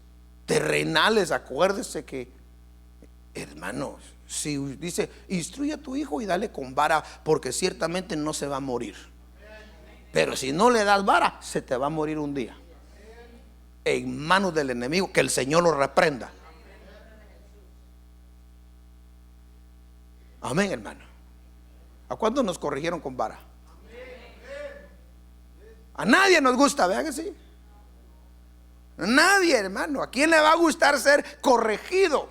terrenales. Acuérdese que, hermano, si dice: instruye a tu hijo y dale con vara, porque ciertamente no se va a morir. Pero si no le das vara, se te va a morir un día en manos del enemigo. Que el Señor lo reprenda. Amén, hermano. ¿A cuántos nos corrigieron con vara? A nadie nos gusta, ¿verdad que sí? A nadie, hermano. ¿A quién le va a gustar ser corregido?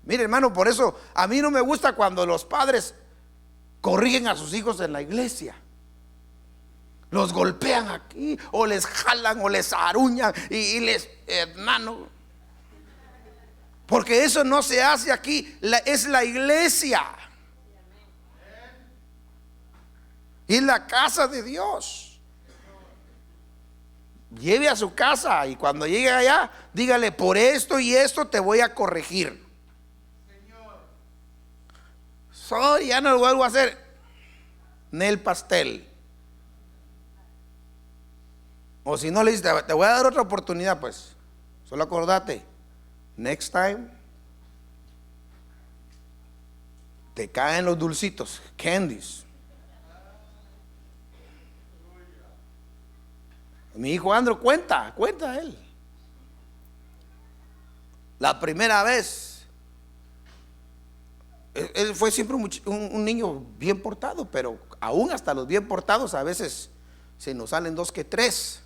Mire, hermano, por eso a mí no me gusta cuando los padres corrigen a sus hijos en la iglesia. Los golpean aquí, o les jalan, o les aruñan, y les, hermano, porque eso no se hace aquí. Es la iglesia, y es la casa de Dios. Lleve a su casa, y cuando llegue allá, dígale: por esto y esto te voy a corregir. Sorry, ya no lo vuelvo a hacer. Nel pastel. O si no le dices: te voy a dar otra oportunidad, pues solo acordate, next time te caen los dulcitos, candies. Mi hijo Andrew cuenta él. La primera vez, él fue siempre un niño bien portado, pero aún hasta los bien portados a veces se nos salen 2 que 3.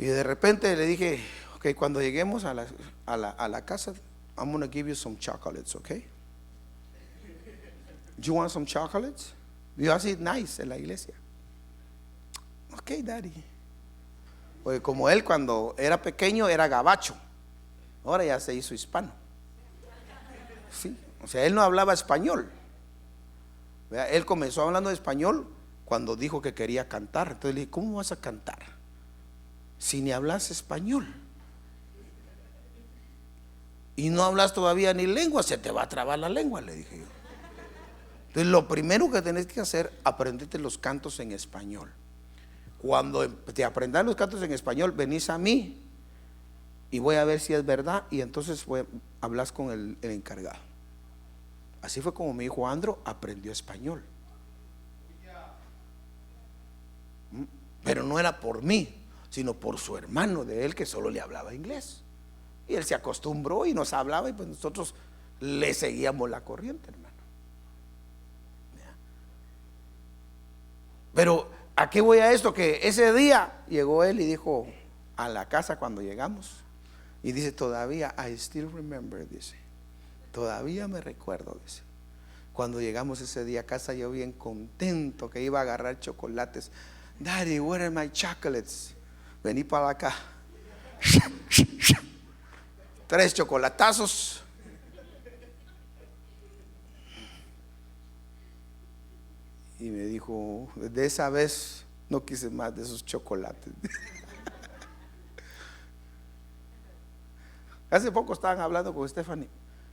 Y de repente le dije: ok, cuando lleguemos a la casa, I'm gonna give you some chocolates, okay? Do you want some chocolates? Yo así nice en la iglesia. Ok, daddy. Porque como él cuando era pequeño era gabacho, ahora ya se hizo hispano. Sí, o sea, él no hablaba español. ¿Vea? Él comenzó hablando español cuando dijo que quería cantar. Entonces le dije, ¿cómo vas a cantar si ni hablas español? Y no hablas todavía ni lengua, se te va a trabar la lengua, le dije yo. Entonces lo primero que tenés que hacer, aprendete los cantos en español. Cuando te aprendas los cantos en español, venís a mí y voy a ver si es verdad, y entonces hablas con el encargado. Así fue como mi hijo Andro aprendió español. Pero no era por mí, sino por su hermano de él, que solo le hablaba inglés. Y él se acostumbró y nos hablaba, y pues nosotros le seguíamos la corriente, hermano. Pero ¿a qué voy a esto? Que ese día llegó él y dijo a la casa cuando llegamos, y dice, todavía, I still remember, dice, todavía me recuerdo, dice, cuando llegamos ese día a casa, yo bien contento que iba a agarrar chocolates. Daddy, where are my chocolates? Vení para acá. 3 chocolatazos. Y me dijo, de esa vez no quise más de esos chocolates. Hace poco estaban hablando con Stephanie.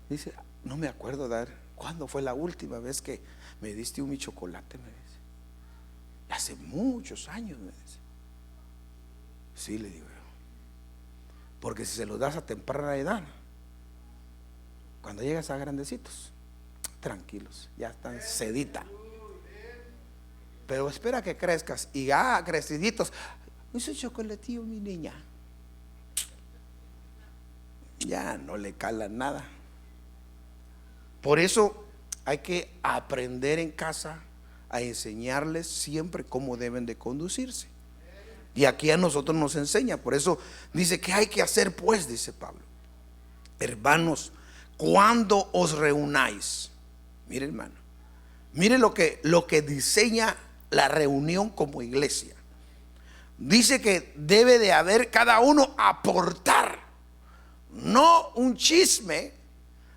Dice, no me acuerdo, Dar, ¿cuándo fue la última vez que me diste un mi chocolate? Me dice, hace muchos años, me dice. Sí, le digo yo, porque si se los das a temprana edad, cuando llegas a grandecitos, tranquilos, ya están sedita. Pero espera que crezcas, y ya creciditos, ese chocolatillo, mi niña, ya no le cala nada. Por eso hay que aprender en casa a enseñarles siempre cómo deben de conducirse. Y aquí a nosotros nos enseña. Por eso dice, ¿qué hay que hacer pues? Dice Pablo, hermanos, cuando os reunáis. Mire, hermano, mire lo que diseña la reunión como iglesia. Dice que debe de haber cada uno aportar, no un chisme,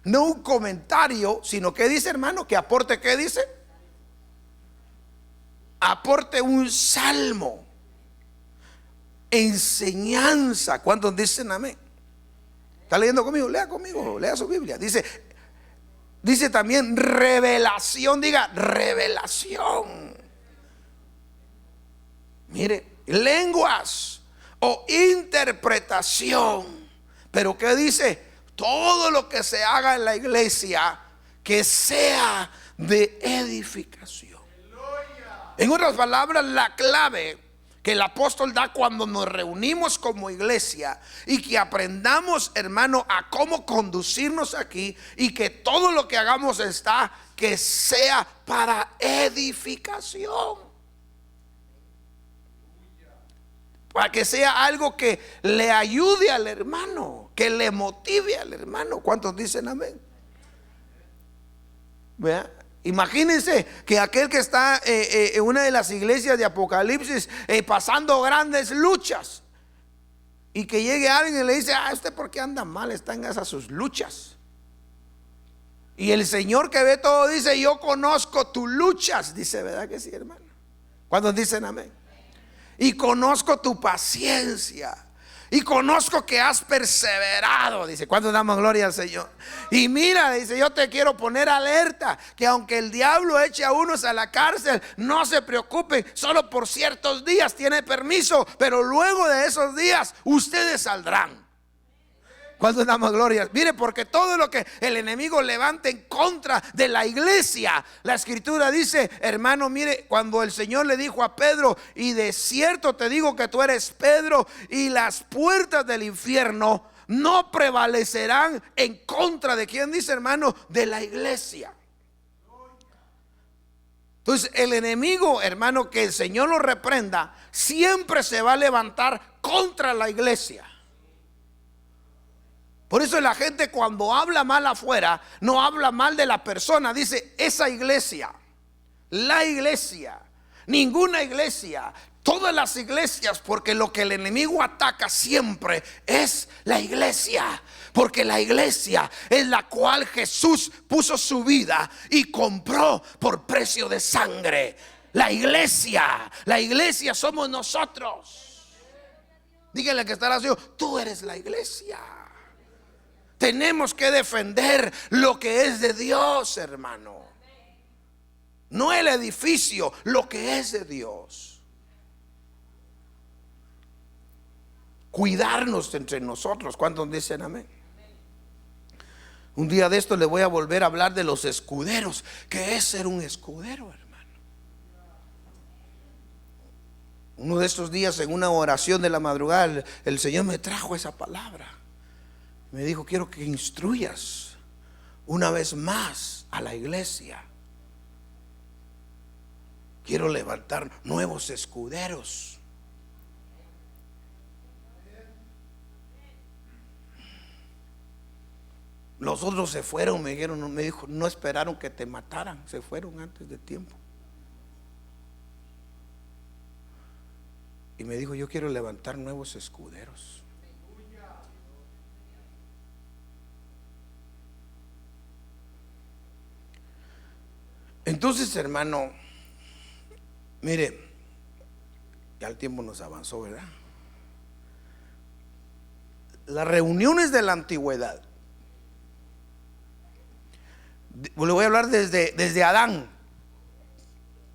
no un comentario, sino que dice, hermano, que aporte. ¿Qué dice? Aporte un salmo, enseñanza. ¿Cuántos dicen amén? ¿Está leyendo conmigo? Lea conmigo, lea su Biblia. Dice también revelación. Diga revelación. Mire, lenguas o interpretación. Pero ¿qué dice? Todo lo que se haga en la iglesia, que sea de edificación. En otras palabras, la clave que el apóstol da cuando nos reunimos como iglesia, y que aprendamos, hermano, a cómo conducirnos aquí, y que todo lo que hagamos que sea para edificación, para que sea algo que le ayude al hermano, que le motive al hermano. ¿Cuántos dicen amén? ¿Vea? Imagínense que aquel que está en una de las iglesias de Apocalipsis pasando grandes luchas, y que llegue alguien y le dice, ¿usted por qué anda mal? Está en esas sus luchas. Y el Señor que ve todo dice, yo conozco tus luchas. Dice, ¿verdad que sí, hermano? ¿Cuántos dicen amén? Y conozco tu paciencia, y conozco que has perseverado. Dice, ¿cuántos damos gloria al Señor? Y mira, dice, yo te quiero poner alerta, que aunque el diablo eche a unos a la cárcel, no se preocupen, solo por ciertos días tiene permiso, pero luego de esos días ustedes saldrán. ¿Cuántos damos gloria? Mire, porque todo lo que el enemigo levante en contra de la iglesia, la escritura dice, hermano, mire, cuando el Señor le dijo a Pedro, y de cierto te digo que tú eres Pedro, y las puertas del infierno no prevalecerán en contra de, ¿quién dice, hermano? De la iglesia. Entonces el enemigo, hermano, que el Señor lo reprenda, siempre se va a levantar contra la iglesia. Por eso la gente, cuando habla mal afuera, no habla mal de la persona. Dice, esa iglesia, la iglesia, ninguna iglesia, todas las iglesias, porque lo que el enemigo ataca siempre es la iglesia. Porque la iglesia es la cual Jesús puso su vida y compró por precio de sangre. La iglesia somos nosotros. Díganle que está al lado, tú eres la iglesia. Tenemos que defender lo que es de Dios, hermano. No el edificio, lo que es de Dios. Cuidarnos entre nosotros. ¿Cuántos dicen amén? Un día de esto le voy a volver a hablar de los escuderos. ¿Qué es ser un escudero, hermano? Uno de estos días, en una oración de la madrugada, el Señor me trajo esa palabra. Me dijo: quiero que instruyas una vez más a la iglesia. Quiero levantar nuevos escuderos. Los otros se fueron, me dijo, no esperaron que te mataran, se fueron antes de tiempo. Y me dijo: yo quiero levantar nuevos escuderos. Entonces, hermano, mire, ya el tiempo nos avanzó, ¿verdad? Las reuniones de la antigüedad, le voy a hablar desde Adán.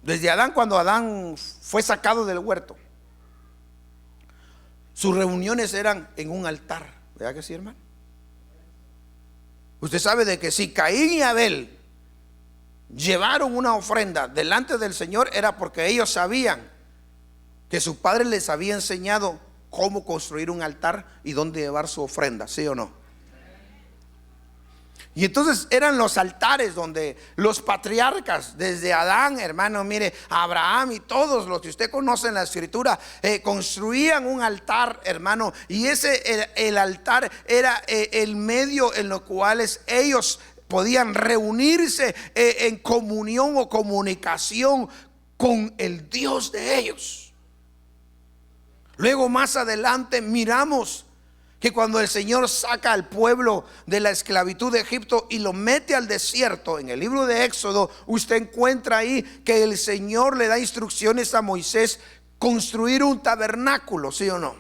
Desde Adán, cuando Adán fue sacado del huerto, sus reuniones eran en un altar. ¿Verdad que sí, hermano? Usted sabe de que si Caín y Abel llevaron una ofrenda delante del Señor, era porque ellos sabían que su padre les había enseñado cómo construir un altar y dónde llevar su ofrenda, ¿sí o no? Y entonces eran los altares donde los patriarcas, desde Adán, hermano, mire, Abraham y todos los que usted conoce en la escritura, construían un altar, hermano. Y el altar era el medio en los cuales ellos podían reunirse en comunión o comunicación con el Dios de ellos. Luego, más adelante, miramos que cuando el Señor saca al pueblo de la esclavitud de Egipto y lo mete al desierto, en el libro de Éxodo, usted encuentra ahí que el Señor le da instrucciones a Moisés construir un tabernáculo, ¿sí o no?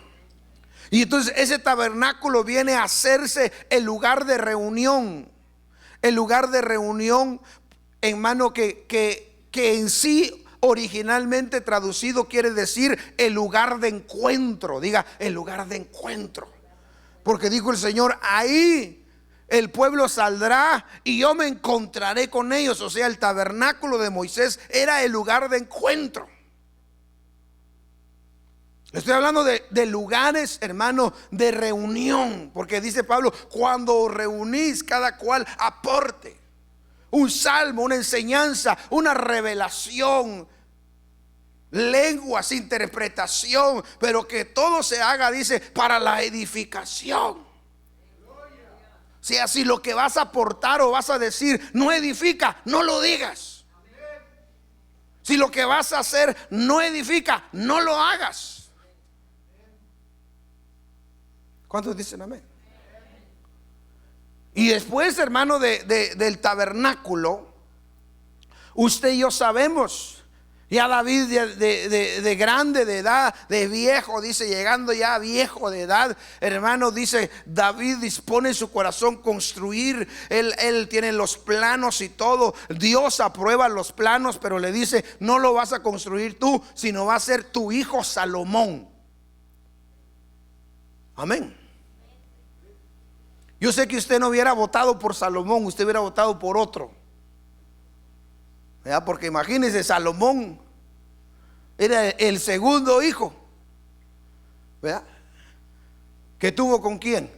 Y entonces ese tabernáculo viene a hacerse el lugar de reunión. El lugar de reunión, hermano, que en sí originalmente traducido quiere decir el lugar de encuentro. Diga, el lugar de encuentro. Porque dijo el Señor: ahí el pueblo saldrá y yo me encontraré con ellos. O sea, el tabernáculo de Moisés era el lugar de encuentro. Estoy hablando de lugares, hermano, de reunión. Porque dice Pablo: cuando os reunís, cada cual aporte un salmo, una enseñanza, una revelación, lenguas, interpretación, pero que todo se haga, dice, para la edificación. O sea, si lo que vas a aportar o vas a decir no edifica, no lo digas. Si lo que vas a hacer no edifica, no lo hagas. ¿Cuántos dicen amén? Y después, hermano, del tabernáculo, usted y yo sabemos, ya David de grande de edad, de viejo, dice, llegando ya viejo de edad, hermano, dice, David dispone en su corazón construir. Él tiene los planos y todo. Dios aprueba los planos, pero le dice: no lo vas a construir tú, sino va a ser tu hijo Salomón. Amén. Yo sé que usted no hubiera votado por Salomón, usted hubiera votado por otro, ¿verdad? Porque imagínese, Salomón era el segundo hijo, ¿verdad? ¿Que tuvo con quién?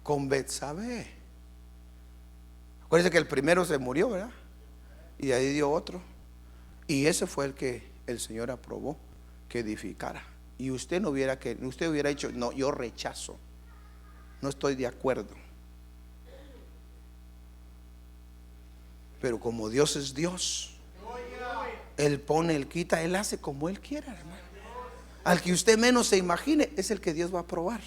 Con Betsabé. Acuérdense que el primero se murió, ¿verdad? Y de ahí dio otro. Y ese fue el que el Señor aprobó que edificara. Y usted no hubiera usted hubiera dicho: no, yo rechazo, no estoy de acuerdo. Pero como Dios es Dios, Él pone, Él quita, Él hace como Él quiera, hermano. Al que usted menos se imagine es el que Dios va a aprobar.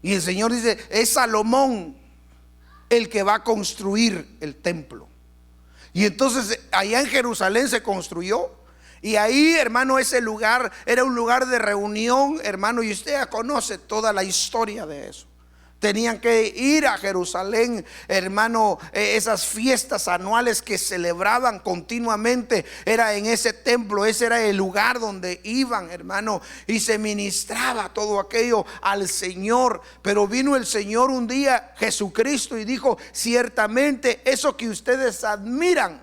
Y el Señor dice, es Salomón el que va a construir el templo. Y entonces allá en Jerusalén se construyó. Y ahí, hermano, ese lugar era un lugar de reunión, hermano, y usted ya conoce toda la historia de eso. Tenían que ir a Jerusalén, hermano, esas fiestas anuales que celebraban continuamente, era en ese templo, ese era el lugar donde iban, hermano, y se ministraba todo aquello al Señor. Pero vino el Señor un día, Jesucristo, y dijo, ciertamente eso que ustedes admiran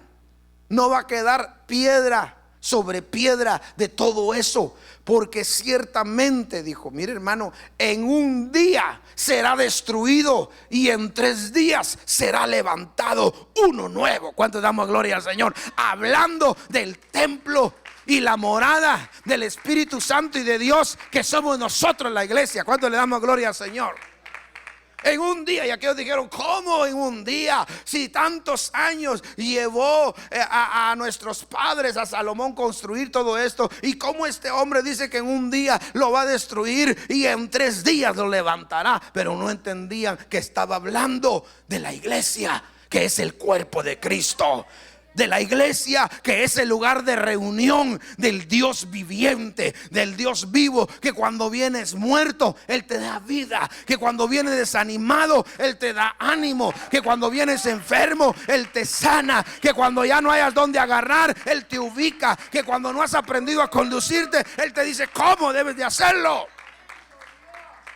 no va a quedar piedra sobre piedra de todo eso, porque ciertamente, dijo, mire hermano, en un día será destruido y en 3 días será levantado uno nuevo. ¿Cuánto damos gloria al Señor? Hablando del templo y la morada del Espíritu Santo y de Dios, que somos nosotros, la iglesia. ¿Cuánto le damos gloria al Señor? En un día, y aquellos dijeron, ¿cómo en un día? Si tantos años llevó a nuestros padres, a Salomón, construir todo esto, y cómo este hombre dice que en un día lo va a destruir y en 3 días lo levantará. Pero no entendían que estaba hablando de la iglesia, que es el cuerpo de Cristo. De la iglesia, que es el lugar de reunión del Dios viviente, del Dios vivo, que cuando vienes muerto Él te da vida, que cuando vienes desanimado Él te da ánimo, que cuando vienes enfermo Él te sana, que cuando ya no hayas donde agarrar Él te ubica, que cuando no has aprendido a conducirte Él te dice cómo debes de hacerlo.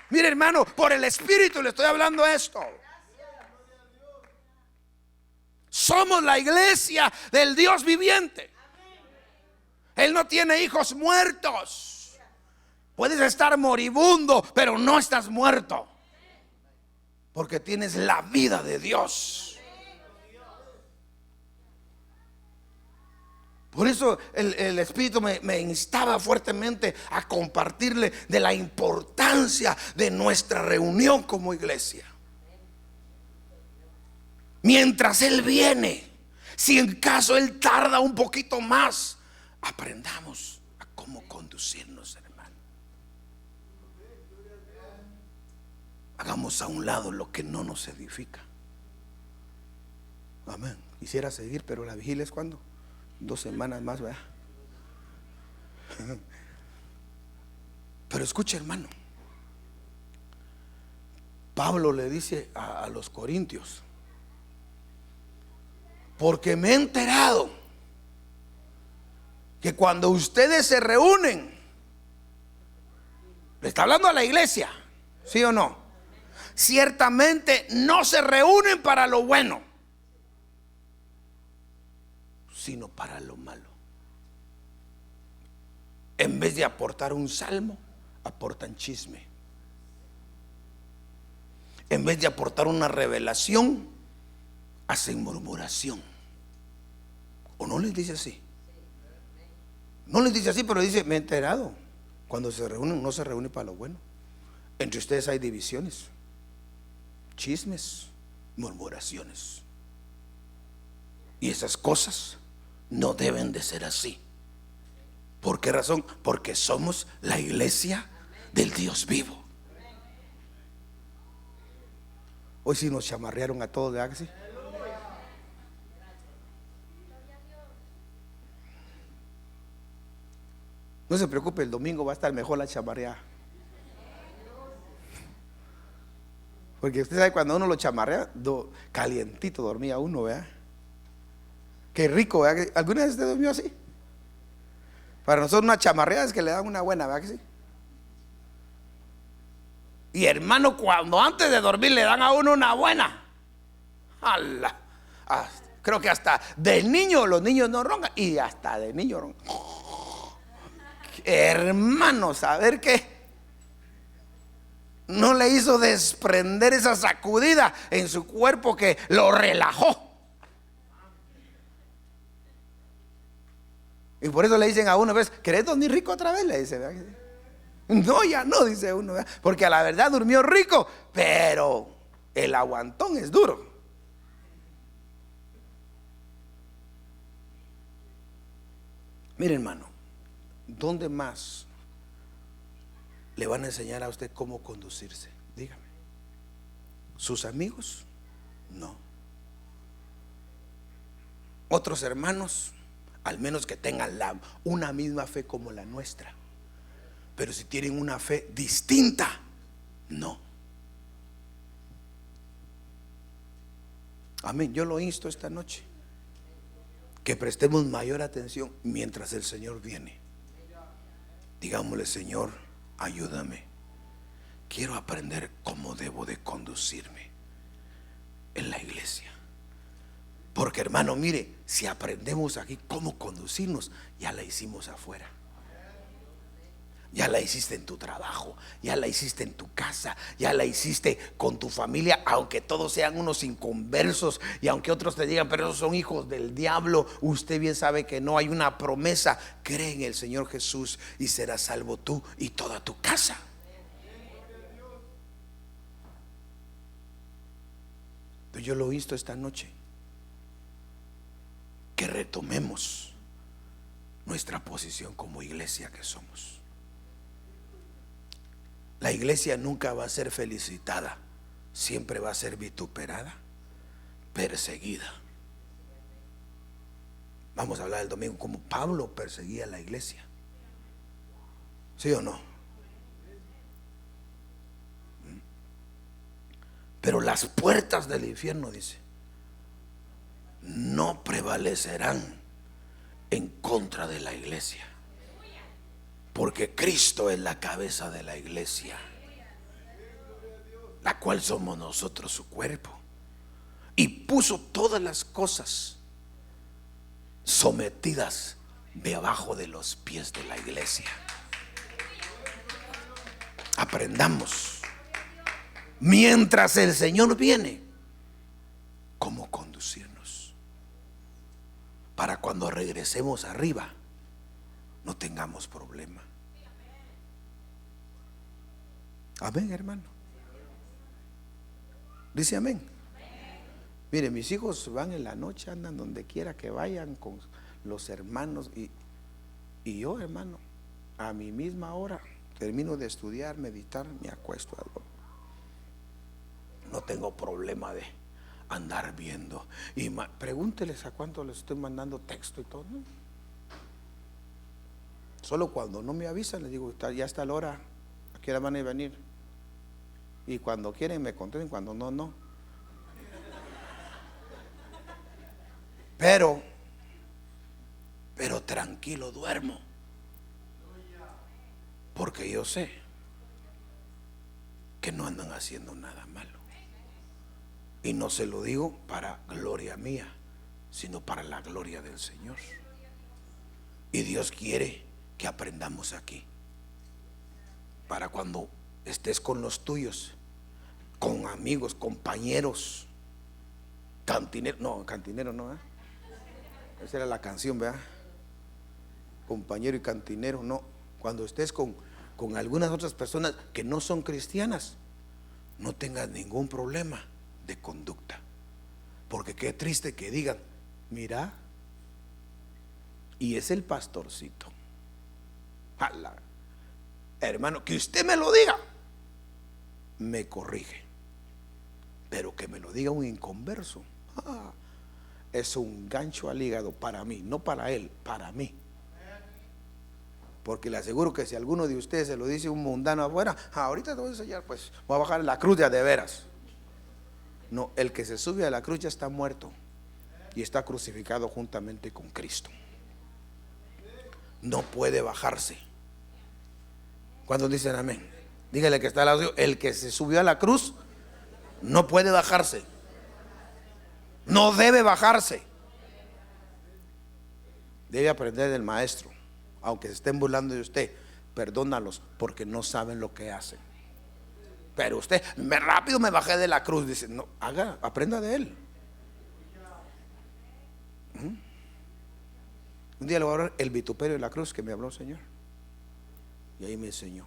Mire hermano, por el Espíritu le estoy hablando esto. Somos la iglesia del Dios viviente. Él no tiene hijos muertos. Puedes estar moribundo, pero no estás muerto, porque tienes la vida de Dios. Por eso el Espíritu me instaba fuertemente a compartirle de la importancia de nuestra reunión como iglesia. Mientras Él viene, si en caso Él tarda un poquito más, aprendamos a cómo conducirnos, hermano. Hagamos a un lado lo que no nos edifica. Amén. Quisiera seguir, pero la vigilia es cuando 2 semanas más, ¿verdad? Pero escuche, hermano, Pablo le dice a los corintios, porque me he enterado que cuando ustedes se reúnen, le está hablando a la iglesia, ¿sí o no? Ciertamente no se reúnen para lo bueno, sino para lo malo. En vez de aportar un salmo, aportan chisme. En vez de aportar una revelación, hacen murmuración. ¿O no les dice así? No les dice así, pero dice, me he enterado. Cuando se reúnen, no se reúnen para lo bueno. Entre ustedes hay divisiones, chismes, murmuraciones. Y esas cosas no deben de ser así. ¿Por qué razón? Porque somos la iglesia del Dios vivo. Hoy sí nos chamarrearon a todos, ¿verdad que sí? No se preocupe, el domingo va a estar mejor la chamarreada. Porque usted sabe, cuando uno lo chamarrea, calientito dormía uno, ¿verdad? Qué rico, ¿verdad? ¿Alguna vez usted durmió así? Para nosotros una chamarreada es que le dan una buena, ¿verdad que sí? Y hermano, cuando antes de dormir le dan a uno una buena, ¡ala! Creo que hasta de niño los niños no roncan, y hasta de niño roncan. Hermano, saber que no le hizo desprender esa sacudida en su cuerpo que lo relajó. Y por eso le dicen a uno, ¿ves? ¿Querés dormir rico otra vez? Le dice, ¿verdad? No, ya no, dice uno, ¿verdad? Porque a la verdad durmió rico, pero el aguantón es duro. Mire, hermano, ¿dónde más le van a enseñar a usted cómo conducirse? Dígame. ¿Sus amigos? No. Otros hermanos, al menos que tengan una misma fe como la nuestra. Pero si tienen una fe distinta, no. Amén. Yo lo insto esta noche, que prestemos mayor atención mientras el Señor viene. Digámosle: Señor, ayúdame. Quiero aprender cómo debo de conducirme en la iglesia. Porque, hermano, mire, si aprendemos aquí cómo conducirnos, ya la hicimos afuera. Ya la hiciste en tu trabajo, ya la hiciste en tu casa, ya la hiciste con tu familia, aunque todos sean unos inconversos y aunque otros te digan: pero esos son hijos del diablo. Usted bien sabe que no, hay una promesa: cree en el Señor Jesús y serás salvo tú y toda tu casa. Yo lo he visto esta noche, que retomemos nuestra posición como iglesia que somos. La iglesia nunca va a ser felicitada, siempre va a ser vituperada, perseguida. Vamos a hablar el domingo como Pablo perseguía a la iglesia. ¿Sí o no? Pero las puertas del infierno, dice, no prevalecerán en contra de la iglesia, porque Cristo es la cabeza de la iglesia, la cual somos nosotros su cuerpo, y puso todas las cosas sometidas debajo de los pies de la iglesia. Aprendamos, mientras el Señor viene, cómo conducirnos, para cuando regresemos arriba no tengamos problema. Amén, hermano. Dice amén. Mire, mis hijos van en la noche, andan donde quiera que vayan con los hermanos, y yo, hermano, a mi misma hora termino de estudiar, meditar, me acuesto algo. No tengo problema de andar viendo. Y pregúnteles a cuánto les estoy mandando texto y todo, ¿no? Solo cuando no me avisan les digo: ya está la hora, ¿a qué hora van a venir? Y cuando quieren me contesten, cuando no, no. Pero tranquilo duermo, porque yo sé que no andan haciendo nada malo. Y no se lo digo para gloria mía, sino para la gloria del Señor. Y Dios quiere que aprendamos aquí, para cuando estés con los tuyos, con amigos, compañeros, cantineros. No, cantinero no, ¿eh? Esa era la canción, ¿verdad? Compañero y cantinero, no. Cuando estés con algunas otras personas que no son cristianas, no tengas ningún problema de conducta, porque qué triste que digan: mira, y es el pastorcito. ¡Hala! Hermano, que usted me lo diga, me corrige, pero que me lo diga un inconverso, es un gancho al hígado para mí, no para él, para mí. Porque le aseguro que si alguno de ustedes se lo dice un mundano afuera: ahorita te voy a enseñar, pues voy a bajar la cruz de veras. No, el que se sube a la cruz ya está muerto y está crucificado juntamente con Cristo. No puede bajarse. ¿Cuántos dicen amén? Dígale que está al lado suyo: el que se subió a la cruz no puede bajarse, no debe bajarse. Debe aprender del maestro. Aunque se estén burlando de usted, perdónalos, porque no saben lo que hacen. Pero usted: rápido me bajé de la cruz. Dice: no, aprenda de él. Un día le voy a hablar el vituperio de la cruz que me habló el Señor, y ahí me enseñó.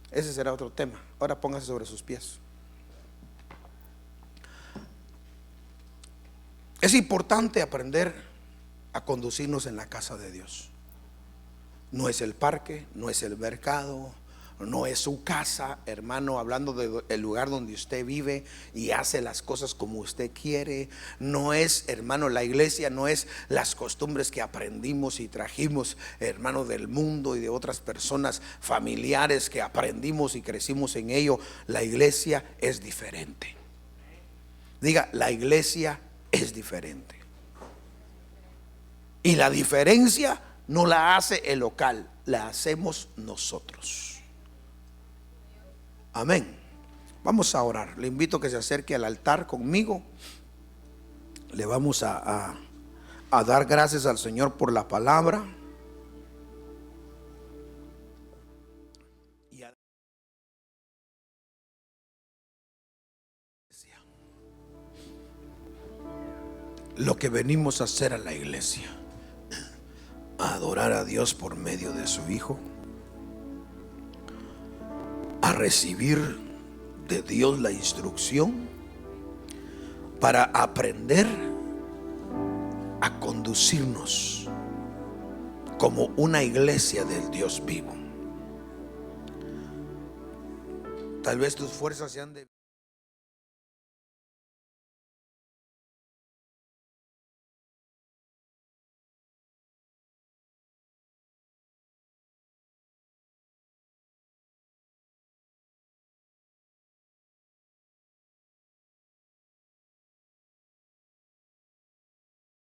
Ese será otro tema. Ahora póngase sobre sus pies. Es importante aprender a conducirnos en la casa de Dios. No es el parque, no es el mercado, no es su casa, hermano, hablando del lugar donde usted vive y hace las cosas como usted quiere. No es, hermano, la iglesia no es las costumbres que aprendimos y trajimos, hermano, del mundo y de otras personas familiares que aprendimos y crecimos en ello. La iglesia es diferente. Diga, la iglesia es diferente. Y la diferencia no la hace el local, la hacemos nosotros. Amén. Vamos a orar. Le invito a que se acerque al altar conmigo. Le vamos a dar gracias al Señor por la palabra. Lo que venimos a hacer a la iglesia, a adorar a Dios por medio de su Hijo, a recibir de Dios la instrucción para aprender a conducirnos como una iglesia del Dios vivo. Tal vez tus fuerzas se han de